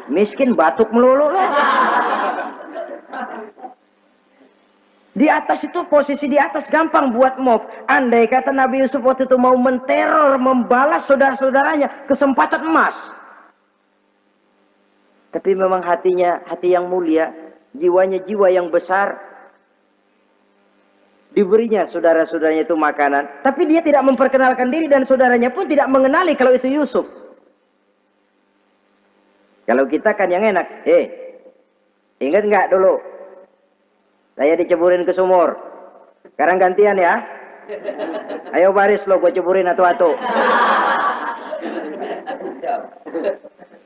Miskin batuk melulu loh. Di atas itu, posisi di atas gampang buat mob. Andai kata Nabi Yusuf waktu itu mau menteror, membalas saudara-saudaranya, kesempatan emas. Tapi memang hatinya, hati yang mulia, jiwanya jiwa yang besar. Diberinya saudara-saudaranya itu makanan, tapi dia tidak memperkenalkan diri dan saudaranya pun tidak mengenali kalau itu Yusuf. Kalau kita kan yang enak, ingat nggak dulu saya diceburin ke sumur, sekarang gantian ya, ayo baris lo, gue ceburin atu-atu.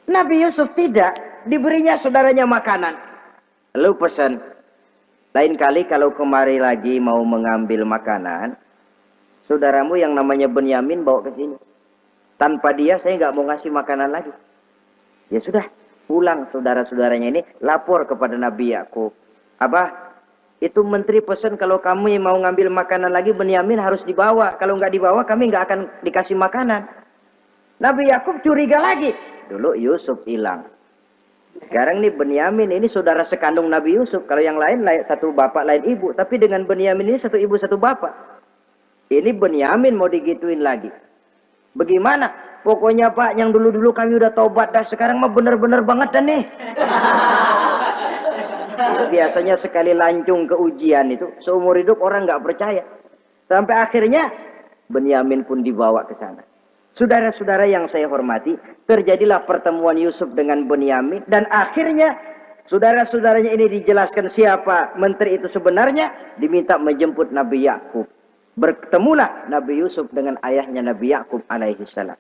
Nabi Yusuf tidak, diberinya saudaranya makanan, lalu pesan, lain kali kalau kemari lagi mau mengambil makanan, saudaramu yang namanya Benyamin bawa ke sini. Tanpa dia saya nggak mau ngasih makanan lagi. Ya sudah, pulang saudara-saudaranya ini lapor kepada Nabi Yakub. Abah, Itu menteri pesan kalau kamu mau ngambil makanan lagi Benyamin harus dibawa. Kalau nggak dibawa kami nggak akan dikasih makanan. Nabi Yakub curiga lagi. Dulu Yusuf hilang. Sekarang nih Benyamin ini saudara sekandung Nabi Yusuf. Kalau yang lain satu bapak lain ibu. Tapi dengan Benyamin ini satu ibu satu bapak. Ini Benyamin mau digituin lagi. Bagaimana? Pokoknya Pak yang dulu-dulu kami udah tobat dah. Sekarang mah bener-bener banget dah nih. Biasanya sekali lancung ke ujian itu seumur hidup orang nggak percaya. Sampai akhirnya Benyamin pun dibawa ke sana. Saudara-saudara yang saya hormati, terjadilah pertemuan Yusuf dengan Benyamin dan akhirnya saudara-saudaranya ini dijelaskan siapa menteri itu sebenarnya, diminta menjemput Nabi Yakub. Bertemulah Nabi Yusuf dengan ayahnya Nabi Yakub alaihi salam.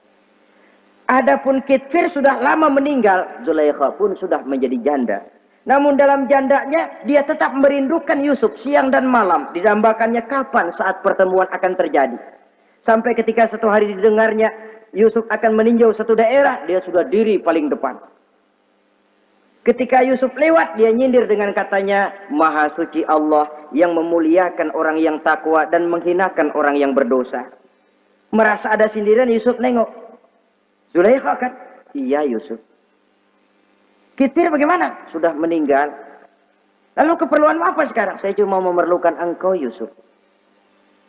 Adapun Kitfir sudah lama meninggal, Zulaikha pun sudah menjadi janda. Namun dalam jandanya dia tetap merindukan Yusuf siang dan malam. Didambakannya kapan saat pertemuan akan terjadi. Sampai ketika satu hari didengarnya Yusuf akan meninjau satu daerah, dia sudah diri paling depan. Ketika Yusuf lewat, dia nyindir dengan katanya, Maha suci Allah yang memuliakan orang yang takwa dan menghinakan orang yang berdosa. Merasa ada sindiran, Yusuf nengok. Zulaikha kan? Iya Yusuf. Kitfir bagaimana? Sudah meninggal. Lalu keperluanmu apa sekarang? Saya cuma memerlukan engkau Yusuf.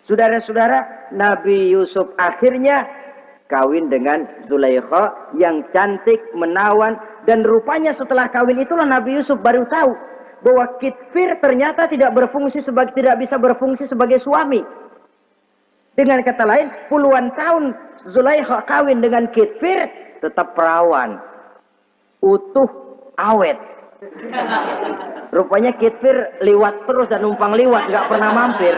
Saudara-saudara, Nabi Yusuf akhirnya kawin dengan Zulaikha yang cantik, menawan. Dan rupanya setelah kawin itulah Nabi Yusuf baru tahu bahwa Kitfir ternyata tidak bisa berfungsi sebagai suami. Dengan kata lain, puluhan tahun Zulaikha kawin dengan Kitfir tetap perawan. Utuh. Awet. Rupanya Kitfir liwat terus dan numpang liwat, nggak pernah mampir.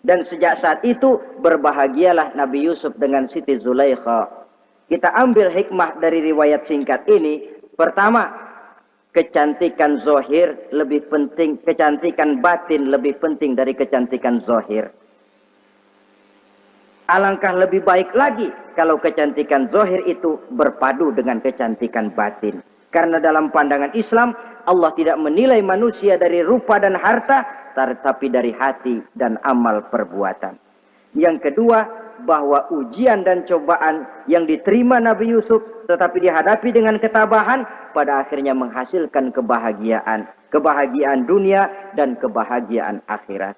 Dan sejak saat itu berbahagialah Nabi Yusuf dengan Siti Zulaikha. Kita ambil hikmah dari riwayat singkat ini. Pertama, kecantikan zohir lebih penting, kecantikan batin lebih penting dari kecantikan zohir. Alangkah lebih baik lagi kalau kecantikan zohir itu berpadu dengan kecantikan batin. Karena dalam pandangan Islam, Allah tidak menilai manusia dari rupa dan harta, tetapi dari hati dan amal perbuatan. Yang kedua, bahwa ujian dan cobaan yang diterima Nabi Yusuf, tetapi dihadapi dengan ketabahan, pada akhirnya menghasilkan kebahagiaan. Kebahagiaan dunia dan kebahagiaan akhirat.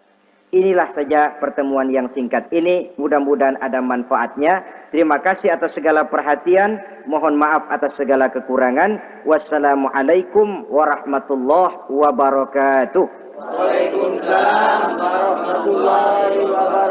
Inilah saja pertemuan yang singkat ini. Mudah-mudahan ada manfaatnya. Terima kasih atas segala perhatian. Mohon maaf atas segala kekurangan. Wassalamualaikum warahmatullahi wabarakatuh. Waalaikumsalam warahmatullahi wabarakatuh.